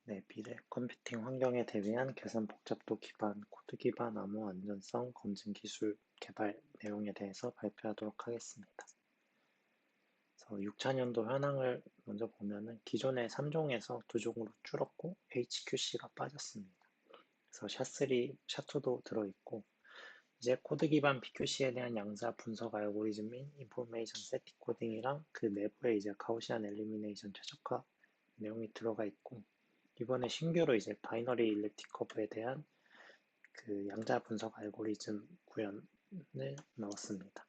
네, 미래 컴퓨팅 환경에 대비한 계산 복잡도 기반, 코드 기반 암호 안전성 검증 기술 개발 내용에 대해서 발표하도록 하겠습니다. 그래서 6차년도 현황을 먼저 보면은 기존의 3종에서 2종으로 줄었고 HQC가 빠졌습니다. 그래서 샤3, 샤2도 들어있고 이제 코드 기반 PQC에 대한 양자 분석 알고리즘인 인포메이션 세팅 코딩이랑 그 내부에 이제 가우시안 엘리미네이션 최적화 내용이 들어가 있고 이번에 신규로 이제 바이너리 일렉틱 커브에 대한 그 양자 분석 알고리즘 구현을 넣었습니다.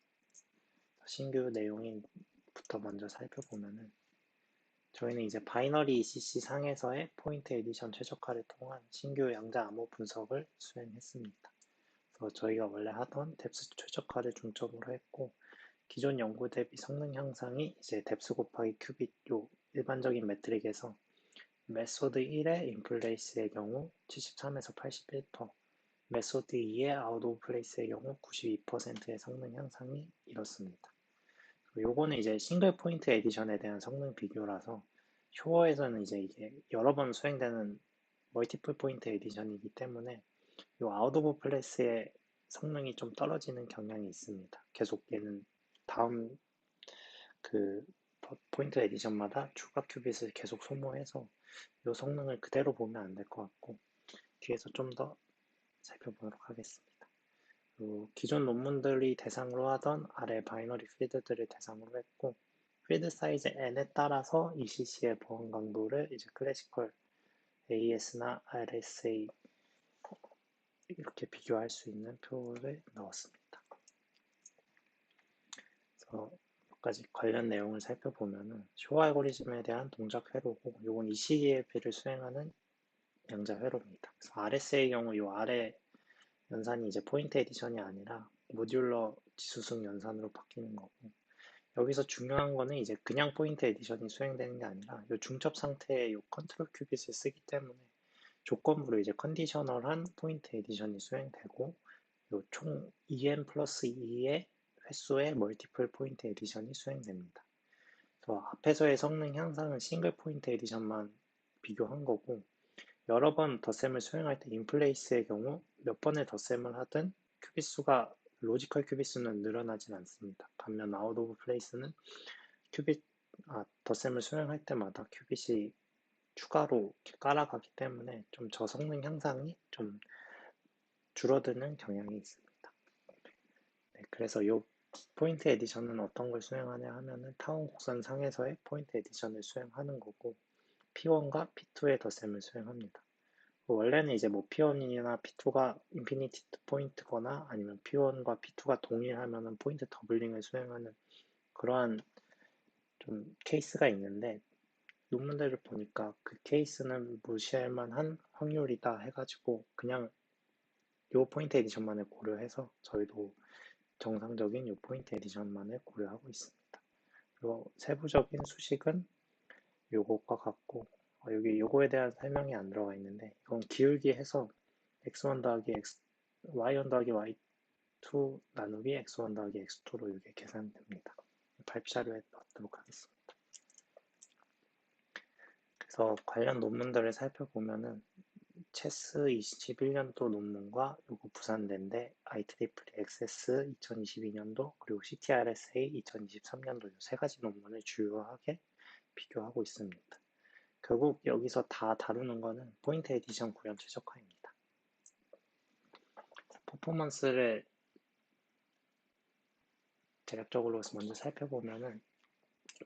신규 내용부터 먼저 살펴보면은 저희는 이제 바이너리 ECC 상에서의 포인트 에디션 최적화를 통한 신규 양자 암호 분석을 수행했습니다. 그래서 저희가 원래 하던 뎁스 최적화를 중점으로 했고 기존 연구 대비 성능 향상이 이제 뎁스 곱하기 큐빗 요 일반적인 매트릭에서 메소드 1의 인플레이스의 경우 73에서 81%, 메소드 2의 아웃 오브 플레이스의 경우 92%의 성능 향상이 이렇습니다. 요거는 이제 싱글 포인트 에디션에 대한 성능 비교라서 쇼어에서는 이제 이게 여러 번 수행되는 멀티플 포인트 에디션이기 때문에 요 아웃 오브 플레이스의 성능이 좀 떨어지는 경향이 있습니다. 계속 얘는 다음 그 포인트 에디션마다 추가 큐빗을 계속 소모해서 요 성능을 그대로 보면 안 될 것 같고 뒤에서 좀 더 살펴보도록 하겠습니다. 기존 논문들이 대상으로 하던 아래 바이너리 필드들을 대상으로 했고 필드 사이즈 n에 따라서 ECC의 보안 강도를 이제 클래시컬 AS나 RSA 이렇게 비교할 수 있는 표를 넣었습니다. 그래서 몇 가지 관련 내용을 살펴보면은 쇼 알고리즘에 대한 동작 회로고 이건 ECDLP를 수행하는 양자 회로입니다. 그래서 RSA의 경우 이 아래 연산이 이제 포인트 에디션이 아니라 모듈러 지수승 연산으로 바뀌는 거고 여기서 중요한 거는 이제 그냥 포인트 에디션이 수행되는 게 아니라 이 중첩 상태의 이 컨트롤 큐빗을 쓰기 때문에 조건부로 이제 컨디셔널한 포인트 에디션이 수행되고 이 총 2n 플러스 2의 횟수의 멀티플 포인트 에디션이 수행됩니다. 그래서 앞에서의 성능 향상은 싱글 포인트 에디션만 비교한 거고 여러 번 덧셈을 수행할 때 인플레이스의 경우 몇 번의 덧셈을 하든 큐빗 수가 로지컬 큐빗 수는 늘어나진 않습니다. 반면 아웃 오브 플레이스는 덧셈을 수행할 때마다 큐빗이 추가로 깔아가기 때문에 좀 저성능 향상이 좀 줄어드는 경향이 있습니다. 네, 그래서 이 포인트 에디션은 어떤 걸 수행하냐 하면은 타원 곡선 상에서의 포인트 에디션을 수행하는 거고 P1과 P2의 덧셈을 수행합니다. 원래는 이제 뭐 P1이나 P2가 인피니티 포인트거나 아니면 P1과 P2가 동일하면은 포인트 더블링을 수행하는 그러한 좀 케이스가 있는데 논문들을 보니까 그 케이스는 무시할 만한 확률이다 해가지고 그냥 요 포인트 에디션만을 고려해서 저희도 정상적인 요 포인트 에디션만을 고려하고 있습니다. 그리고 세부적인 수식은 요것과 같고 여기 요거에 대한 설명이 안 들어가 있는데 이건 기울기 해서 x1 더하기 y1 더하기 y2 나누기 x1 더하기 x2로 이게 계산됩니다. 발표 자료에 넣도록 하겠습니다. 그래서 관련 논문들을 살펴보면은 체스 21년도 논문과 요거 부산대인데 IEEE 액세스 2022년도 그리고 CTRSA 2023년도 이 세 가지 논문을 주요하게 비교하고 있습니다. 결국 여기서 다 다루는 거는 포인트 에디션 구현 최적화입니다. 퍼포먼스를 대략적으로 먼저 살펴보면은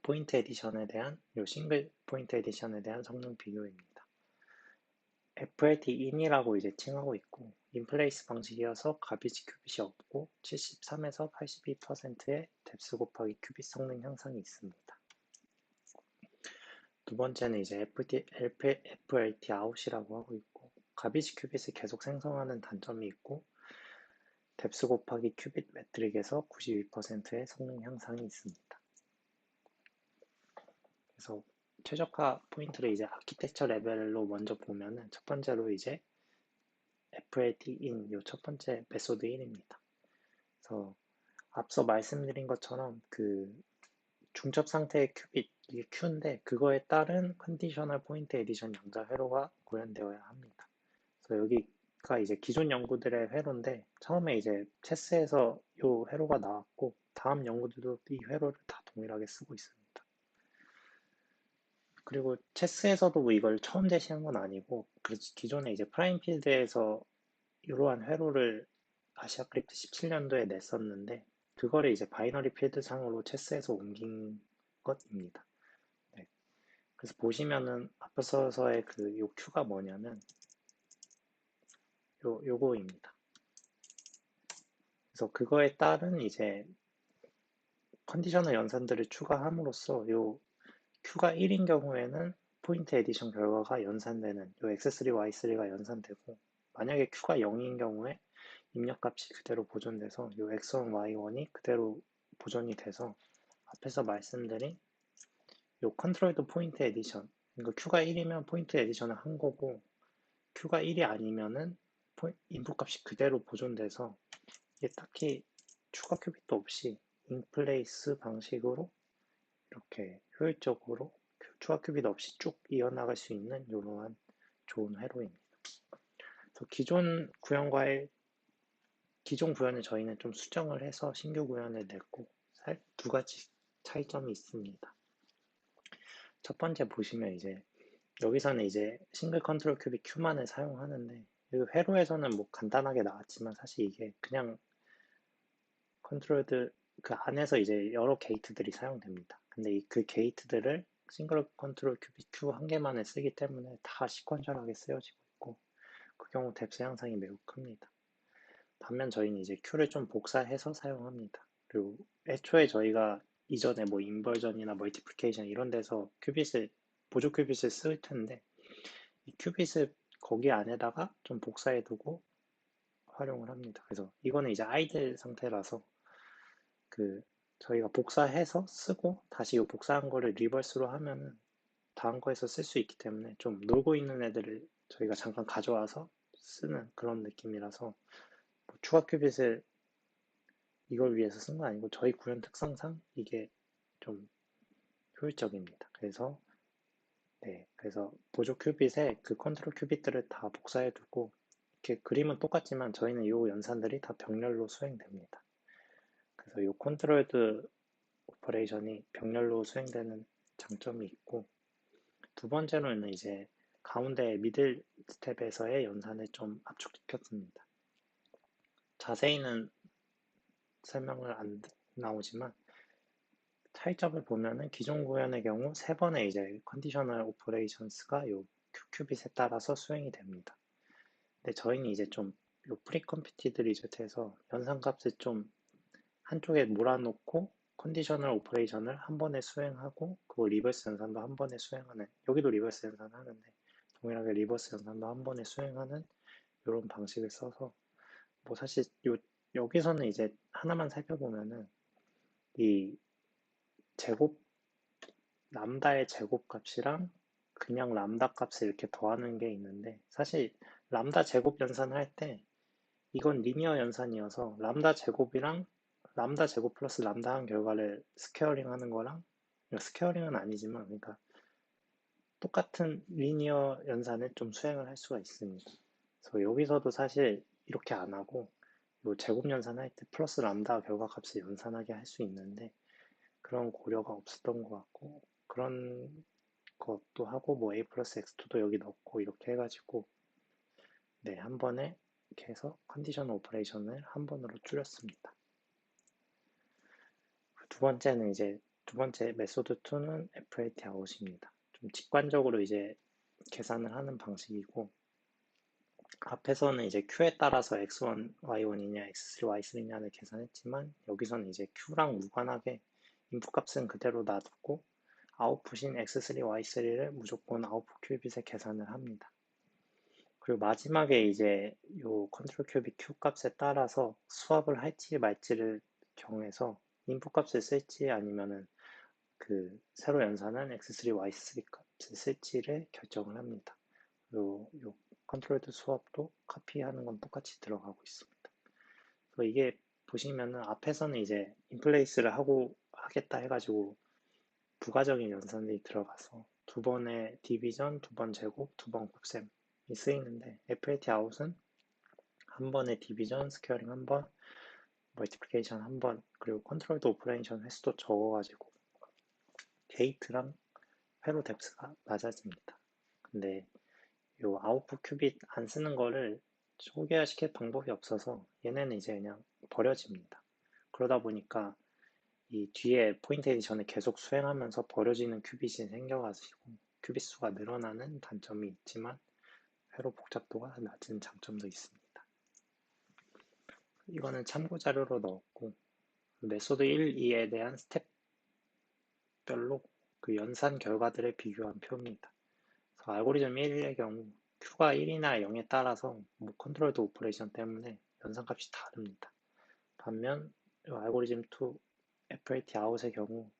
포인트 에디션에 대한 요 싱글 포인트 에디션에 대한 성능 비교입니다. FLT-in이라고 이제 칭하고 있고 인플레이스 방식이어서 가비지 큐빗이 없고 73에서 82%의 뎁스 곱하기 큐빗 성능 향상이 있습니다. 두 번째는 이제 FLT out이라고 하고 있고 가비지 큐빗을 계속 생성하는 단점이 있고 뎁스 곱하기 큐빗 매트릭에서 92%의 성능 향상이 있습니다. 그래서 최적화 포인트를 이제 아키텍처 레벨로 먼저 보면은 첫 번째로 이제 FLT-in 요 첫 번째 메소드 1입니다. 그래서 앞서 말씀드린 것처럼 그 중첩 상태의 큐빗, 이게 Q인데 그거에 따른 컨디셔널 포인트 에디션 양자 회로가 구현되어야 합니다. 그래서 여기가 이제 기존 연구들의 회로인데 처음에 이제 체스에서 이 회로가 나왔고 다음 연구들도 이 회로를 다 동일하게 쓰고 있습니다. 그리고 체스에서도 뭐 이걸 처음 제시한 건 아니고 기존에 이제 프라임 필드에서 이러한 회로를 아시아 크립트 17년도에 냈었는데 그거를 이제 바이너리 필드 상으로 체스에서 옮긴 것입니다. 네. 그래서 보시면은 앞서서의 그 요 Q가 뭐냐면 요거입니다. 그래서 그거에 따른 이제 컨디셔널 연산들을 추가함으로써 요 Q가 1인 경우에는 포인트 에디션 결과가 연산되는 요 X3, Y3가 연산되고 만약에 Q가 0인 경우에 입력값이 그대로 보존돼서 요 X1, Y1이 그대로 보존이 돼서 앞에서 말씀드린 요 컨트롤드 포인트 에디션 그러니까 Q가 1이면 포인트 에디션을 한 거고 Q가 1이 아니면은 인풋 값이 그대로 보존돼서 이게 딱히 추가 큐빅도 없이 인플레이스 방식으로 이렇게 효율적으로 추가 큐빅 없이 쭉 이어나갈 수 있는 이러한 좋은 회로입니다. 그래서 기존 구현을 저희는 좀 수정을 해서 신규 구현을 냈고 두 가지 차이점이 있습니다. 첫 번째 보시면 이제 여기서는 이제 싱글 컨트롤 큐빅 Q만을 사용하는데 회로에서는 뭐 간단하게 나왔지만 사실 이게 그냥 컨트롤드 그 안에서 이제 여러 게이트들이 사용됩니다. 근데 그 게이트들을 싱글 컨트롤 큐빅 Q 한 개만을 쓰기 때문에 다 시퀀셜하게 쓰여지고 있고 그 경우 뎁스 향상이 매우 큽니다. 반면 저희는 이제 Q를 좀 복사해서 사용합니다. 그리고 애초에 저희가 이전에 뭐 인버전이나 멀티플리케이션 이런 데서 보조 큐빗을 쓸 텐데 이 큐빗을 거기 안에다가 좀 복사해 두고 활용을 합니다. 그래서 이거는 이제 아이들 상태라서 그 저희가 복사해서 쓰고 다시 이 복사한 거를 리버스로 하면은 다음 거에서 쓸 수 있기 때문에 좀 놀고 있는 애들을 저희가 잠깐 가져와서 쓰는 그런 느낌이라서 뭐 추가 큐빗을 이걸 위해서 쓴 건 아니고 저희 구현 특성상 이게 좀 효율적입니다. 그래서 보조 큐빗에 그 컨트롤 큐빗들을 다 복사해 두고 이렇게 그림은 똑같지만 저희는 이 연산들이 다 병렬로 수행됩니다. 그래서 이 컨트롤드 오퍼레이션이 병렬로 수행되는 장점이 있고 두 번째로는 이제 가운데 미들 스텝에서의 연산을 좀 압축시켰습니다. 자세히는 설명을 안 나오지만 차이점을 보면은 기존 구현의 경우 세 번의 이제 컨디셔널 오퍼레이션스가 요 큐빗에 따라서 수행이 됩니다. 근데 저희는 이제 좀 요 프리컴퓨티드 리조트에서 연산값을 좀 한쪽에 몰아놓고 컨디셔널 오퍼레이션을 한 번에 수행하고 그거 리버스 연산도 한 번에 수행하는 여기도 리버스 연산하는데 동일하게 리버스 연산도 한 번에 수행하는 이런 방식을 써서 뭐 사실 여기서는 이제 하나만 살펴보면은 이 제곱 람다의 제곱값이랑 그냥 람다 값을 이렇게 더하는 게 있는데 사실 람다 제곱 연산할 때 이건 리니어 연산이어서 람다 제곱이랑 람다 제곱 플러스 람다 한 결과를 스퀘어링 하는 거랑 스퀘어링은 아니지만 그러니까 똑같은 리니어 연산을 좀 수행을 할 수가 있습니다. 그래서 여기서도 사실 이렇게 안 하고 요 제곱 연산할 때 플러스 람다 결과값을 연산하게 할 수 있는데 그런 고려가 없었던 것 같고 그런 것도 하고 뭐 a 플러스 x2도 여기 넣고 이렇게 해가지고 한 번에 이렇게 해서 컨디션 오퍼레이션을 한 번으로 줄였습니다. 두 번째 메소드 2는 FAT 아웃입니다. 좀 직관적으로 이제 계산을 하는 방식이고 앞에서는 이제 Q에 따라서 X1, Y1이냐, X3, Y3냐를 계산했지만 여기서는 이제 Q랑 무관하게 인풋 값은 그대로 놔두고 아웃풋인 X3, Y3를 무조건 아웃풋 큐빗에 계산을 합니다. 그리고 마지막에 이제 요 컨트롤 큐빗 Q 값에 따라서 수합을 할지 말지를 정해서 인풋 값을 쓸지 아니면은 그 새로 연산한 X3, Y3 값을 쓸지를 결정을 합니다. 요 컨트롤드 수업도 카피하는 건 똑같이 들어가고 있습니다. 그래서 이게 보시면은 앞에서는 이제 인플레이스를 하겠다 해가지고 부가적인 연산들이 들어가서 두 번의 디비전, 두 번 제곱, 두 번 곱셈이 쓰이는데 FAT 아웃은 한 번의 디비전, 스퀘어링 한 번, 멀티플리케이션 한 번, 그리고 컨트롤드 오퍼레이션 횟수도 적어가지고 게이트랑 회로 뎁스가 낮아집니다. 근데 요 아웃풋 큐빗 안 쓰는 거를 소개시킬 방법이 없어서 얘네는 이제 그냥 버려집니다. 그러다 보니까 이 뒤에 포인트 에디션을 계속 수행하면서 버려지는 큐빗이 생겨가지고 큐빗 수가 늘어나는 단점이 있지만 회로 복잡도가 낮은 장점도 있습니다. 이거는 참고 자료로 넣었고 메소드 1, 2에 대한 스텝별로 그 연산 결과들을 비교한 표입니다. 그래서 알고리즘 1의 경우 Q가 1이나 0에 따라서 컨트롤드 오퍼레이션 때문에 연산값이 다릅니다. 반면 알고리즘 2 FAT 아웃의 경우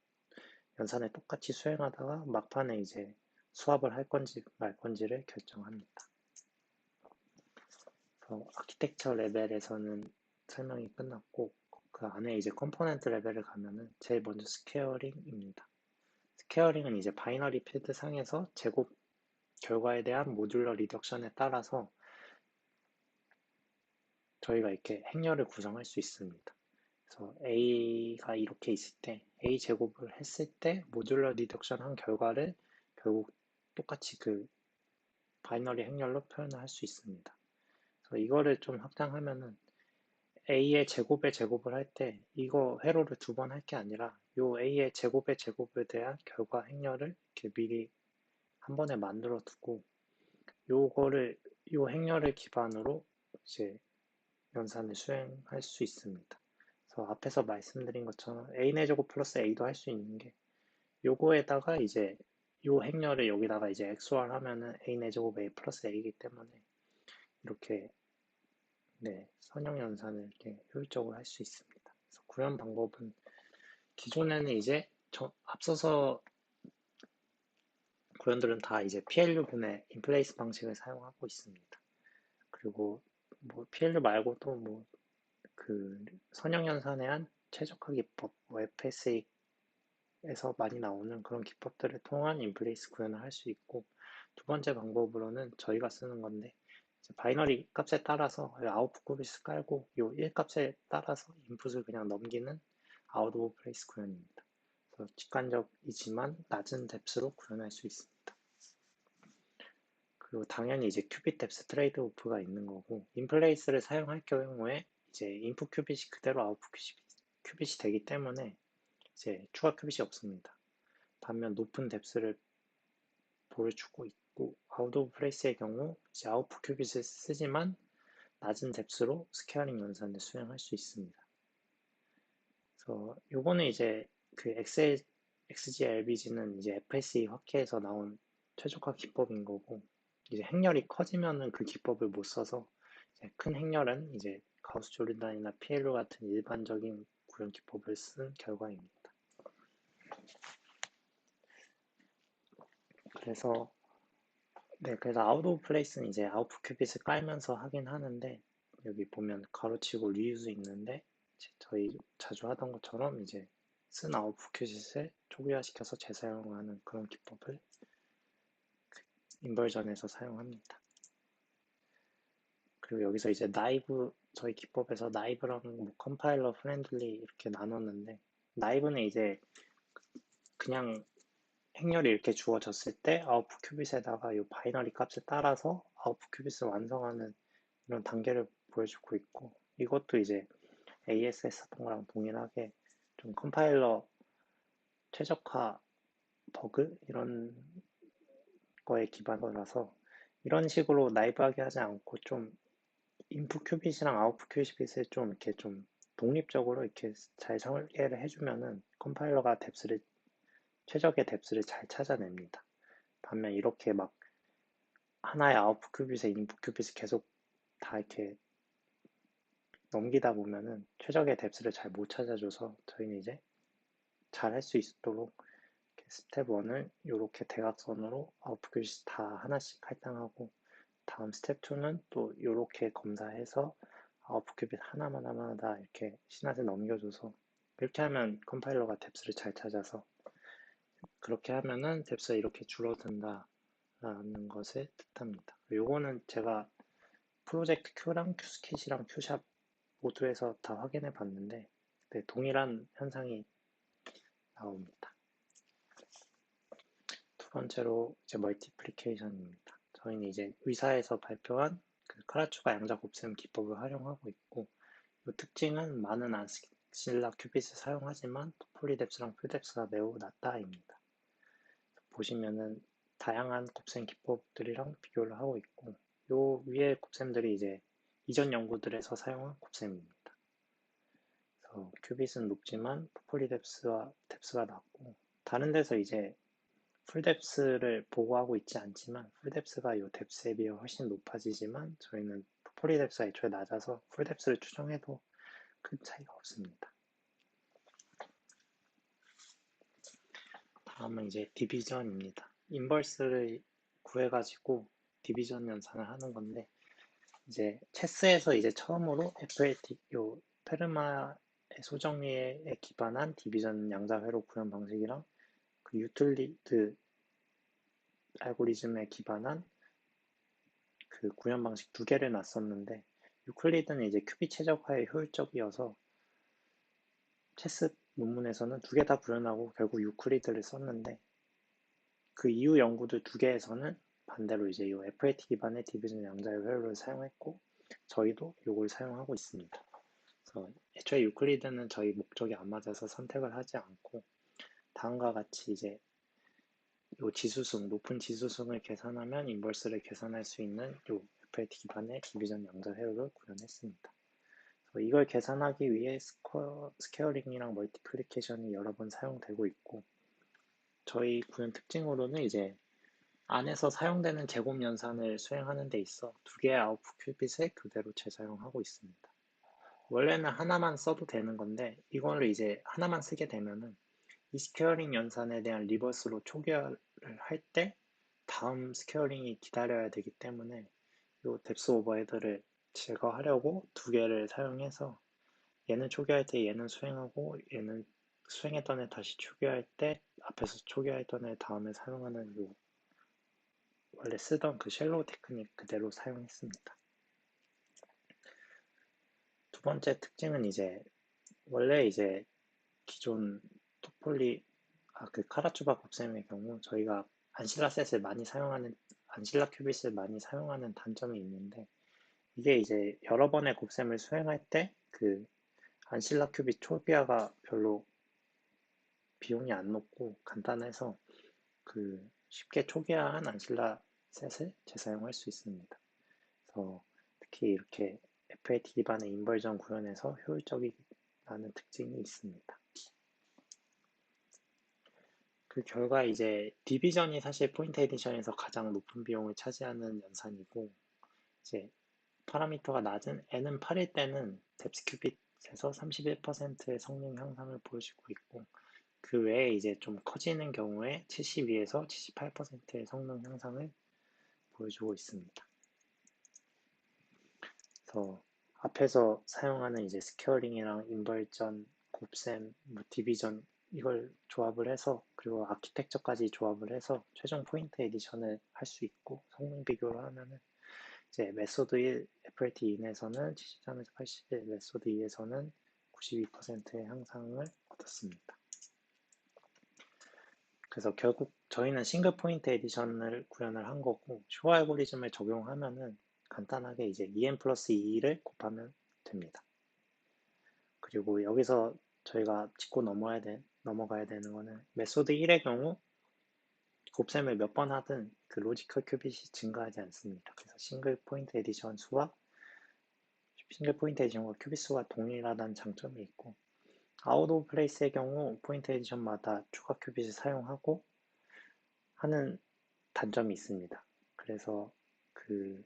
연산을 똑같이 수행하다가 막판에 이제 수합을 할 건지 말 건지를 결정합니다. 그래서 아키텍처 레벨에서는 설명이 끝났고 그 안에 이제 컴포넌트 레벨을 가면은 제일 먼저 스퀘어링입니다. 스퀘어링은 이제 바이너리 필드 상에서 제곱 결과에 대한 모듈러 리덕션에 따라서 저희가 이렇게 행렬을 구성할 수 있습니다. 그래서 A가 이렇게 있을 때 A 제곱을 했을 때 모듈러 리덕션 한 결과를 결국 똑같이 그 바이너리 행렬로 표현을 할 수 있습니다. 그래서 이거를 좀 확장하면은 A의 제곱을 할 때 이거 회로를 두 번 할 게 아니라 요 A의 제곱에 대한 결과 행렬을 이렇게 미리 한 번에 만들어 두고 요 행렬을 기반으로 이제 연산을 수행할 수 있습니다. 그래서 앞에서 말씀드린 것처럼 A의 제곱 플러스 A도 할 수 있는 게 요거에다가 이제 요 행렬을 여기다가 이제 XOR 하면은 A의 제곱 A 플러스 A이기 때문에 이렇게 네, 선형 연산을 이렇게 효율적으로 할 수 있습니다. 그래서 구현 방법은 기존에는 이제 앞서서 구현들은 다 이제 PLU분의 인플레이스 방식을 사용하고 있습니다. 그리고 뭐 PLU 말고도 뭐 그 선형 연산에 한 최적화 기법, FSA에서 많이 나오는 그런 기법들을 통한 인플레이스 구현을 할 수 있고 두 번째 방법으로는 저희가 쓰는 건데 바이너리 값에 따라서 아웃풋 큐빗을 깔고 요 1값에 따라서 인풋을 그냥 넘기는 아웃 오브 플레이스 구현입니다. 그래서 직관적이지만 낮은 뎁스로 구현할 수 있습니다. 그리고 당연히 이제 큐빗 뎁스 트레이드 오프가 있는 거고 인플레이스를 사용할 경우에 이제 인풋 큐빗이 그대로 아웃풋 큐빗이 되기 때문에 이제 추가 큐빗이 없습니다. 반면 높은 뎁스를 보여주고 있고 아웃 오브 플레이스의 경우 이제 아웃풋 큐빗을 쓰지만 낮은 뎁스로 스케일링 연산을 수행할 수 있습니다. 그래서 요거는 이제 그 XGLBG는 이제 FSE 확계에서 나온 최적화 기법인 거고 이제 행렬이 커지면은 그 기법을 못 써서 이제 큰 행렬은 이제 가우스 조르단이나 PLU 같은 일반적인 구현 기법을 쓴 결과입니다. 그래서 그래서 아웃 오브 플레이스는 이제 아웃풋 큐빗을 깔면서 하긴 하는데 여기 보면 가로치고 리유즈 있는데 저희 자주 하던 것처럼 이제 쓴 아웃풋 큐빗을 초기화시켜서 재사용하는 그런 기법을 인버전에서 사용합니다. 그리고 여기서 이제 나이브 저희 기법에서 나이브랑 뭐 컴파일러 프렌들리 이렇게 나눴는데 나이브는 이제 그냥 행렬이 이렇게 주어졌을 때 아웃풋 큐빗에다가 이 바이너리 값에 따라서 아웃풋 큐빗을 완성하는 이런 단계를 보여주고 있고 이것도 이제 ASS 하던 거랑 동일하게 좀 컴파일러 최적화 버그 이런 거에 기반으로라서 이런 식으로 나이브하게 하지 않고 좀 인풋 큐빗이랑 아웃풋 큐빗을 좀 이렇게 좀 독립적으로 이렇게 잘 설계를 해주면은 컴파일러가 최적의 뎁스를 잘 찾아냅니다. 반면 이렇게 막 하나의 아웃풋 큐빗에 인풋 큐빗을 계속 다 이렇게 넘기다 보면은 최적의 뎁스를 잘 못 찾아줘서 저희는 이제 잘 할 수 있도록 스텝 1을 이렇게 대각선으로 아웃풋 큐빗 다 하나씩 할당하고 다음 스텝 2는 또 이렇게 검사해서 아웃풋 큐빗 하나만 다 이렇게 신한테 넘겨줘서 이렇게 하면 컴파일러가 뎁스를 잘 찾아서 그렇게 하면은 뎁스가 이렇게 줄어든다라는 것을 뜻합니다. 요거는 제가 프로젝트 Q랑 Q스킷이랑 Q샵 모두에서 다 확인해 봤는데 네, 동일한 현상이 나옵니다. 두 번째로 이제 멀티플리케이션입니다. 저희는 이제 의사에서 발표한 그 카라추가 양자 곱셈 기법을 활용하고 있고 이 특징은 많은 안실라 큐빗을 사용하지만 폴리뎁스랑 풀뎁스가 매우 낮다입니다. 보시면은 다양한 곱셈 기법들이랑 비교를 하고 있고 요 위에 곱셈들이 이제 이전 연구들에서 사용한 곱셈입니다. 그래서 큐빗은 높지만 폴리뎁스와 뎁스가 낮고 다른 데서 이제 풀뎁스를 보고하고 있지 않지만 풀뎁스가 요 뎁스에 비해 훨씬 높아지지만 저희는 폴리뎁스가 애초에 낮아서 풀뎁스를 추정해도 큰 차이가 없습니다. 다음은 이제 디비전입니다. 인버스를 구해가지고 디비전 연산을 하는 건데 이제 체스에서 이제 처음으로 FLT 요 페르마의 소정리에 기반한 디비전 양자 회로 구현 방식이랑 그 유클리드 알고리즘에 기반한 그 구현 방식 두 개를 놨었는데 유클리드는 이제 큐빅 최적화에 효율적이어서 체스 논문에서는 두 개 다 구현하고 결국 유클리드를 썼는데 그 이후 연구들 두 개에서는 반대로 이제 이 FAT 기반의 디비전 양자의 회로를 사용했고 저희도 이걸 사용하고 있습니다. 그래서 애초에 유클리드는 저희 목적이 안 맞아서 선택을 하지 않고 다음과 같이 이제 요 지수승, 높은 지수승을 계산하면 인버스를 계산할 수 있는 요 FAT 기반의 디비전 양자 회로를 구현했습니다. 이걸 계산하기 위해 스퀘어링이랑 멀티플리케이션이 여러 번 사용되고 있고 저희 구현 특징으로는 이제 안에서 사용되는 제곱 연산을 수행하는 데 있어 두 개의 아웃풋 큐빗을 교대로 재사용하고 있습니다. 원래는 하나만 써도 되는 건데 이걸 이제 하나만 쓰게 되면은 이 스퀘어링 연산에 대한 리버스로 초기화를 할 때 다음 스퀘어링이 기다려야 되기 때문에 이 뎁스 오버헤드를 제거하려고 두 개를 사용해서 얘는 초기화할 때 얘는 수행하고 얘는 수행했던 애 다시 초기화할 때 앞에서 초기화했던 애 다음에 사용하는 요 원래 쓰던 그 쉘로우 테크닉 그대로 사용했습니다. 두 번째 특징은 이제 원래 이제 기존 토폴리 그 카라추바 곱셈의 경우 저희가 안실라셋을 많이 사용하는 안실라 큐빗을 많이 사용하는 단점이 있는데 이게 이제 여러 번의 곱셈을 수행할 때 그 안실라 큐빗 초기화가 별로 비용이 안 높고 간단해서 그 쉽게 초기화한 안실라 셋을 재사용할 수 있습니다. 그래서 특히 이렇게 FAT 기반의 인버전 구현에서 효율적이라는 특징이 있습니다. 그 결과 이제 디비전이 사실 포인트 에디션에서 가장 높은 비용을 차지하는 연산이고 이제 파라미터가 낮은 n은 8일 때는 뎁스큐빗에서 31%의 성능 향상을 보여주고 있고 그 외에 이제 좀 커지는 경우에 72에서 78%의 성능 향상을 보여주고 있습니다. 그래서 앞에서 사용하는 이제 스케어링이랑 인벌전, 곱셈, 뭐 디비전 이걸 조합을 해서 그리고 아키텍처까지 조합을 해서 최종 포인트 에디션을 할 수 있고 성능 비교를 하면은 이제 메소드 1 FLT2에서는 73에서 81, 메소드 2에서는 92%의 향상을 얻었습니다. 그래서 결국 저희는 싱글 포인트 에디션을 구현을 한 거고 쇼 알고리즘을 적용하면은 간단하게 이제 2n 플러스 2를 곱하면 됩니다. 그리고 여기서 저희가 짚고 넘어가야 되는 거는 메소드 1의 경우 곱셈을 몇 번 하든 그 로지컬 큐빗이 증가하지 않습니다. 그래서 싱글 포인트 에디션과 큐빗 수가 동일하다는 장점이 있고 아웃 오브 플레이스의 경우 포인트 에디션마다 추가 큐빗을 사용하고 하는 단점이 있습니다. 그래서 그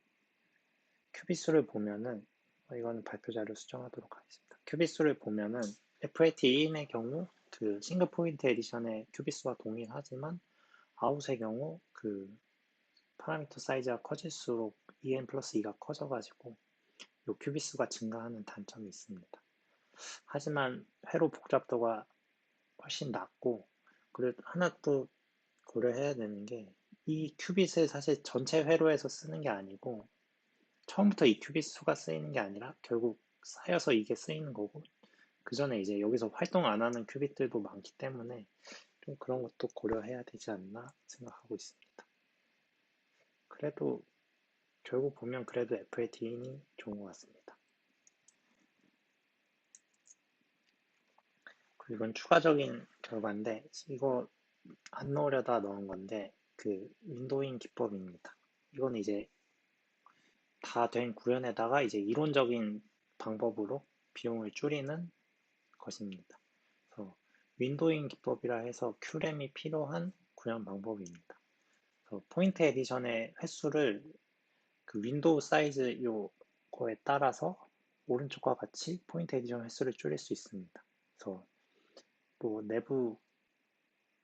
큐빗 수를 보면은 이거는 발표 자료 수정하도록 하겠습니다. 큐빗 수를 보면은 FAT2인의 경우 그 싱글 포인트 에디션의 큐빗 수와 동일하지만 아웃의 경우 그 파라미터 사이즈가 커질수록 2n 플러스 2가 커져가지고 요 큐빗 수가 증가하는 단점이 있습니다. 하지만 회로 복잡도가 훨씬 낮고 그리고 하나 또 고려해야 되는 게 이 큐빗을 사실 전체 회로에서 쓰는 게 아니고 처음부터 이 큐빗 수가 쓰이는 게 아니라 결국 쌓여서 이게 쓰이는 거고 그 전에 이제 여기서 활동 안 하는 큐빗들도 많기 때문에 좀 그런 것도 고려해야 되지 않나 생각하고 있습니다. 그래도 결국 보면 그래도 FAT인이 좋은 것 같습니다. 그리고 이건 추가적인 결과인데 이거 안 넣으려다 넣은 건데 그 윈도잉 기법입니다. 이건 이제 다 된 구현에다가 이제 이론적인 방법으로 비용을 줄이는 것입니다. 그래서 윈도잉 기법이라 해서 큐램이 필요한 구현 방법입니다. 그래서 포인트 에디션의 횟수를 그 윈도우 사이즈 요거에 따라서 오른쪽과 같이 포인트 에디션 횟수를 줄일 수 있습니다. 그래서 뭐 내부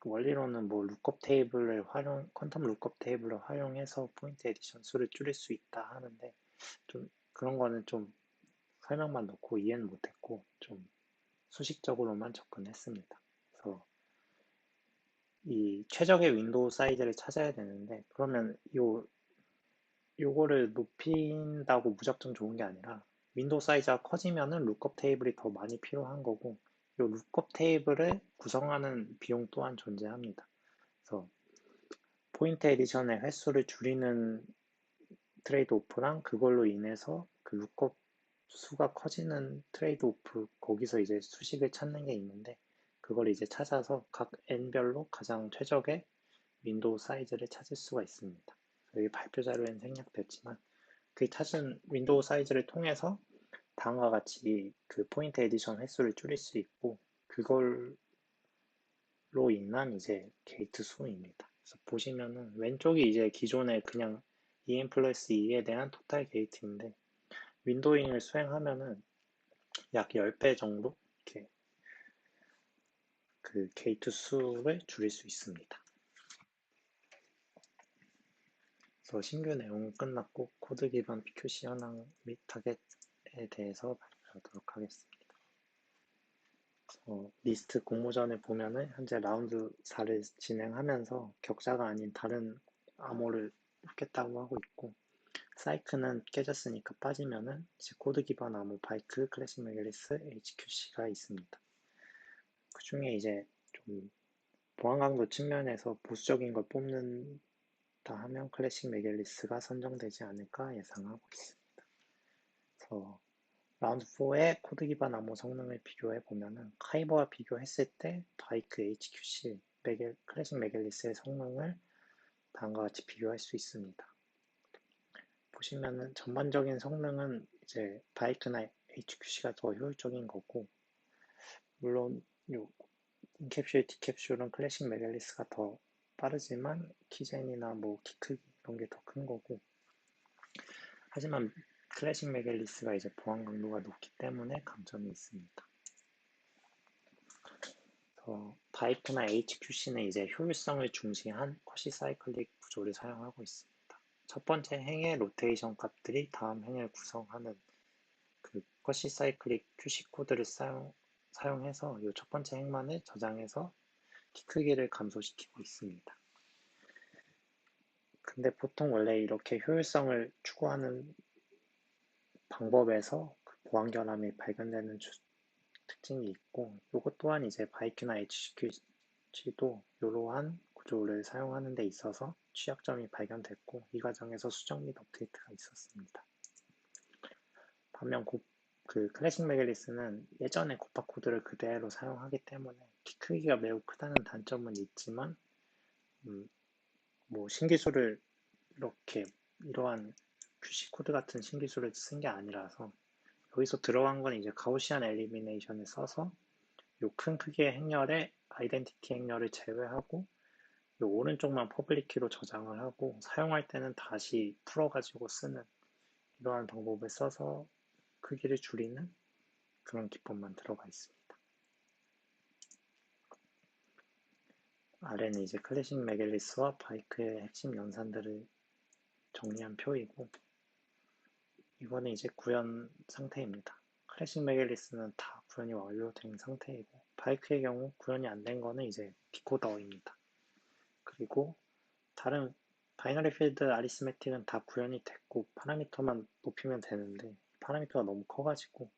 원리로는 뭐 룩업 테이블을 퀀텀 룩업 테이블을 활용해서 포인트 에디션 수를 줄일 수 있다 하는데 좀 그런 거는 좀 설명만 놓고 이해는 못했고 좀 수식적으로만 접근했습니다. 그래서 이 최적의 윈도우 사이즈를 찾아야 되는데 그러면 요거를 높인다고 무작정 좋은 게 아니라 윈도우 사이즈가 커지면은 룩업 테이블이 더 많이 필요한 거고 요 룩업 테이블을 구성하는 비용 또한 존재합니다. 그래서 포인트 에디션의 횟수를 줄이는 트레이드 오프랑 그걸로 인해서 그 룩업 수가 커지는 트레이드 오프 거기서 이제 수식을 찾는 게 있는데 그걸 이제 찾아서 각 n별로 가장 최적의 윈도우 사이즈를 찾을 수가 있습니다. 여기 발표 자료에는 생략됐지만 그 찾은 윈도우 사이즈를 통해서 다음과 같이 그 포인트 에디션 횟수를 줄일 수 있고 그걸로 인한 이제 게이트 수입니다. 그래서 보시면은 왼쪽이 이제 기존의 그냥 EN 플러스 2에 대한 토탈 게이트인데 윈도잉을 수행하면은 약 10배 정도 이렇게 그 게이트 수를 줄일 수 있습니다. 그래서 신규 내용은 끝났고 코드 기반 PQC 현황 및 타겟에 대해서 발표하도록 하겠습니다. 리스트 공모전을 보면은 현재 라운드 4를 진행하면서 격자가 아닌 다른 암호를 뽑겠다고 하고 있고 사이클은 깨졌으니까 빠지면은 이제 코드 기반 암호 바이크, 클래식 메갈리스, HQC가 있습니다. 그 중에 이제 좀 보안 강도 측면에서 보수적인 걸 뽑는다 하면 클래식 메갈리스가 선정되지 않을까 예상하고 있습니다. 그래서 라운드 4의 코드 기반 암호 성능을 비교해 보면은 카이버와 비교했을 때 바이크 HQC, 클래식 메갈리스의 성능을 다음과 같이 비교할 수 있습니다. 보시면은 전반적인 성능은 이제 바이크나 HQC가 더 효율적인 거고 물론 요 인캡슐, 디캡슐은 클래식 메갈리스가 더 빠르지만 키젠이나 뭐 키 크기 이런 게 더 큰 거고 하지만 클래식 메갈리스가 이제 보안 강도가 높기 때문에 강점이 있습니다. 바이크나 HQC는 이제 효율성을 중시한 쿼시 사이클릭 구조를 사용하고 있습니다. 첫 번째 행의 로테이션 값들이 다음 행을 구성하는 그 쿼시 사이클릭 QC 코드를 사용해서 이 첫 번째 행만을 저장해서 키 크기를 감소시키고 있습니다. 근데 보통 원래 이렇게 효율성을 추구하는 방법에서 그 보안 결함이 발견되는 특징이 있고 이것 또한 이제 바이크나 HQC도 이러한 구조를 사용하는 데 있어서 취약점이 발견됐고 이 과정에서 수정 및 업데이트가 있었습니다. 반면 그 클래식 메갈리스는 예전에 고파 코드를 그대로 사용하기 때문에 키 크기가 매우 크다는 단점은 있지만 뭐 신기술을 이렇게 이러한 QC 코드 같은 신기술을 쓴 게 아니라서 여기서 들어간 건 이제 가우시안 엘리미네이션을 써서 요 큰 크기의 행렬에 아이덴티티 행렬을 제외하고 요 오른쪽만 퍼블릭 키로 저장을 하고 사용할 때는 다시 풀어가지고 쓰는 이러한 방법을 써서 크기를 줄이는 그런 기법만 들어가 있습니다. 아래는 이제 클래식 메갈리스와 바이크의 핵심 연산들을 정리한 표이고 이거는 이제 구현 상태입니다. 클래식 메갈리스는 다 구현이 완료된 상태이고 바이크의 경우 구현이 안 된 거는 이제 디코더입니다. 그 그리고 다른 바이너리 필드 아리스메틱은 다 구현이 됐고 파라미터만 높이면 되는데 파라미터가 너무 커가지고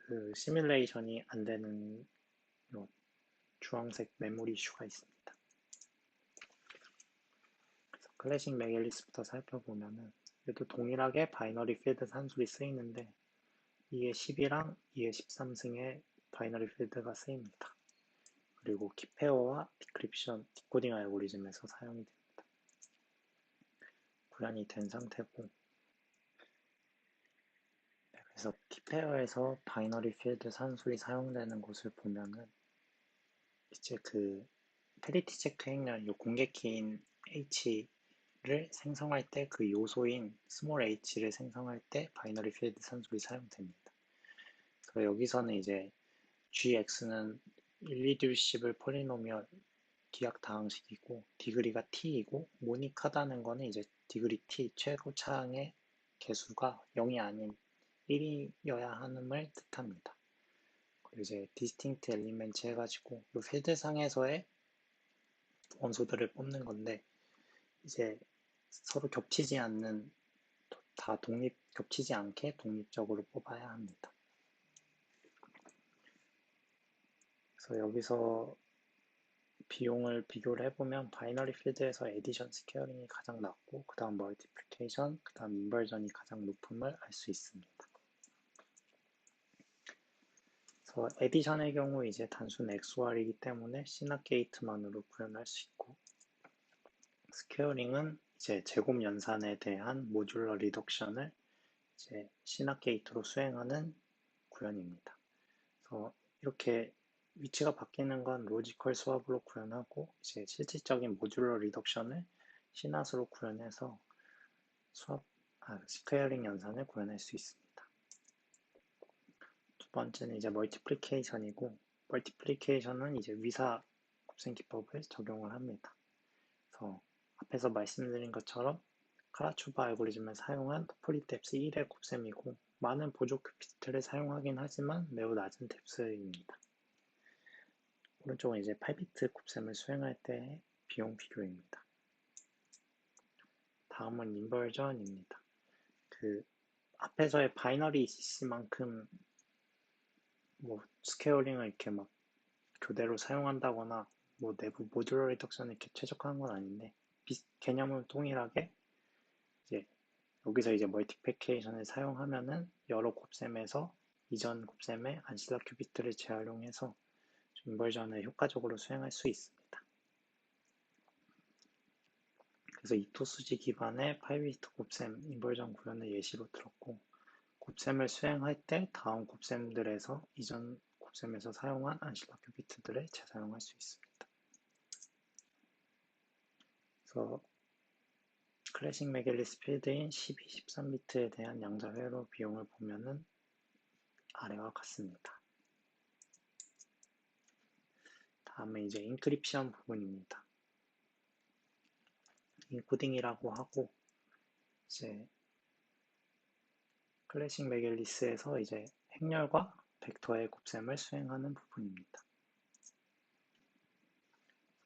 그 시뮬레이션이 안 되는 요 주황색 메모리 이슈가 있습니다. 그래서 클래식 맥앨리스부터 살펴보면은 얘도 동일하게 바이너리 필드 산술이 쓰이는데 2의 10이랑 2의 13승의 바이너리 필드가 쓰입니다. 그리고 키페어와 디크립션, 디코딩 알고리즘에서 사용이 됩니다. 구현이 된 상태고 그래서 키페어에서 바이너리 필드 산술이 사용되는 것을 보면은 이제 그 페리티 체크 행렬, 요 공개 키인 h를 생성할 때 그 요소인 스몰 h를 생성할 때 바이너리 필드 산술이 사용됩니다. 그래서 여기서는 이제 gx는 irreducible 폴리노미얼 기하 다항식이고 디그리가 t이고 모닉하다는 거는 이제 디그리 t 최고차항의 개수가 0이 아닌 1이어야 함을 뜻합니다. 그리고 이제 디스팅트 엘리멘트 해가지고 이 필드상에서의 원소들을 뽑는 건데 이제 서로 겹치지 않는 다 겹치지 않게 독립적으로 뽑아야 합니다. 그래서 여기서 비용을 비교를 해보면 바이너리 필드에서 에디션 스퀘어링이 가장 낮고 그 다음 멀티플리케이션, 그 다음 인버전이 가장 높음을 알 수 있습니다. 그래서 에디션의 경우 이제 단순 XOR이기 때문에 시납 게이트만으로 구현할 수 있고 스퀘어링은 이제 제곱 연산에 대한 모듈러 리덕션을 이제 시납 게이트로 수행하는 구현입니다. 그래서 이렇게 위치가 바뀌는 건 로지컬 스왑으로 구현하고 이제 실질적인 모듈러 리덕션을 시낫으로 구현해서 스퀘어링 연산을 구현할 수 있습니다. 두 번째는 이제 멀티플리케이션이고 멀티플리케이션은 이제 위사 곱셈 기법을 적용을 합니다. 그래서 앞에서 말씀드린 것처럼 카라초바 알고리즘을 사용한 토폴리 뎁스 1의 곱셈이고 많은 보조 큐피트를 사용하긴 하지만 매우 낮은 뎁스입니다. 오른쪽은 이제 8비트 곱셈을 수행할 때 비용 비교입니다. 다음은 인버전입니다. 그 앞에서의 바이너리 ECC만큼 뭐 스케어링을 이렇게 막 교대로 사용한다거나 뭐 내부 모듈러 리덕션을 이렇게 최적화한 건 아닌데 개념은 동일하게 이제 여기서 이제 멀티플리케이션을 사용하면은 여러 곱셈에서 이전 곱셈의 안시라 큐비트를 재활용해서 인버전을 효과적으로 수행할 수 있습니다. 그래서 이토수지 기반의 8비트 곱셈 인버전 구현을 예시로 들었고 곱셈을 수행할 때 다음 곱셈들에서 이전 곱셈에서 사용한 안시라 큐비트들을 재사용할 수 있습니다. 그래서 클래식 맥앨리스 필드인 12, 13비트에 대한 양자 회로 비용을 보면은 아래와 같습니다. 다음에 이제 인크립션 부분입니다. 인코딩이라고 하고 이제 클래식 맥앨리스에서 이제 행렬과 벡터의 곱셈을 수행하는 부분입니다.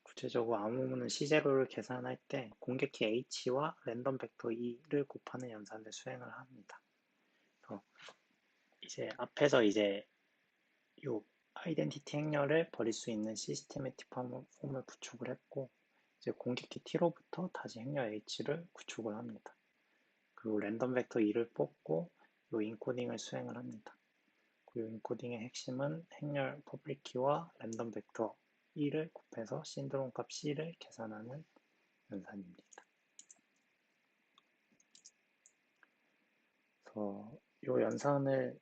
구체적으로 암호문은 C제로를 계산할 때 공개키 H와 랜덤 벡터 E를 곱하는 연산을 수행을 합니다. 이제 앞에서 이제 요 아이덴티티 행렬을 버릴 수 있는 시스테매틱 폼을 구축을 했고 이제 공개키 T로부터 다시 행렬 H를 구축을 합니다. 그리고 랜덤 벡터 E를 뽑고 요 인코딩을 수행을 합니다. 그 인코딩의 핵심은 행렬 퍼블릭 키와 랜덤 벡터 E를 곱해서 신드롬 값 C를 계산하는 연산입니다. 그래서 이 연산을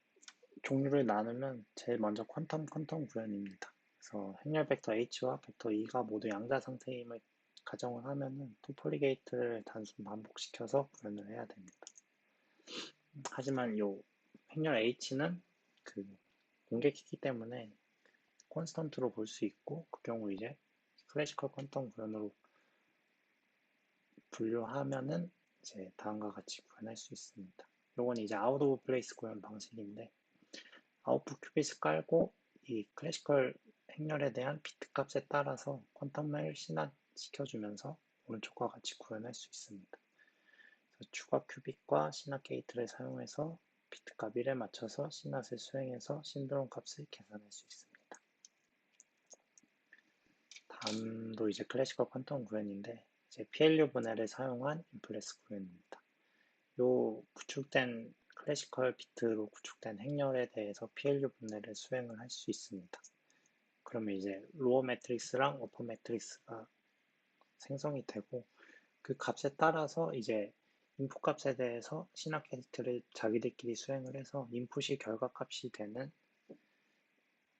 종류를 나누면 제일 먼저 퀀텀 구현입니다. 그래서 행렬 벡터 H와 벡터 E가 모두 양자 상태임을 가정을 하면은 토폴리 게이트를 단순 반복시켜서 구현을 해야 됩니다. 하지만 이 행렬 H는 그 공개키이기 때문에 콘스턴트로 볼 수 있고 그 경우 이제 클래시컬 퀀텀 구현으로 분류하면은 이제 다음과 같이 구현할 수 있습니다. 요건 이제 아웃 오브 플레이스 구현 방식인데 아웃풋 큐빗을 깔고 이 클래시컬 행렬에 대한 비트 값에 따라서 퀀텀을 시납시켜주면서 오른쪽과 같이 구현할 수 있습니다. 그래서 추가 큐빅과 시납 게이트를 사용해서 비트 값 1에 맞춰서 시납을 수행해서 신드롬 값을 계산할 수 있습니다. 다음도 이제 클래시컬 퀀텀 구현인데 이제 PLU 분해를 사용한 인플레스 구현입니다. 요 구축된 클래시컬 비트로 구축된 행렬에 대해서 PLU 분해를 수행을 할 수 있습니다. 그러면 이제 로어 매트릭스랑 어퍼 매트릭스가 생성이 되고 그 값에 따라서 이제 인풋 값에 대해서 시납 게이트를 자기들끼리 수행을 해서 인풋이 결과값이 되는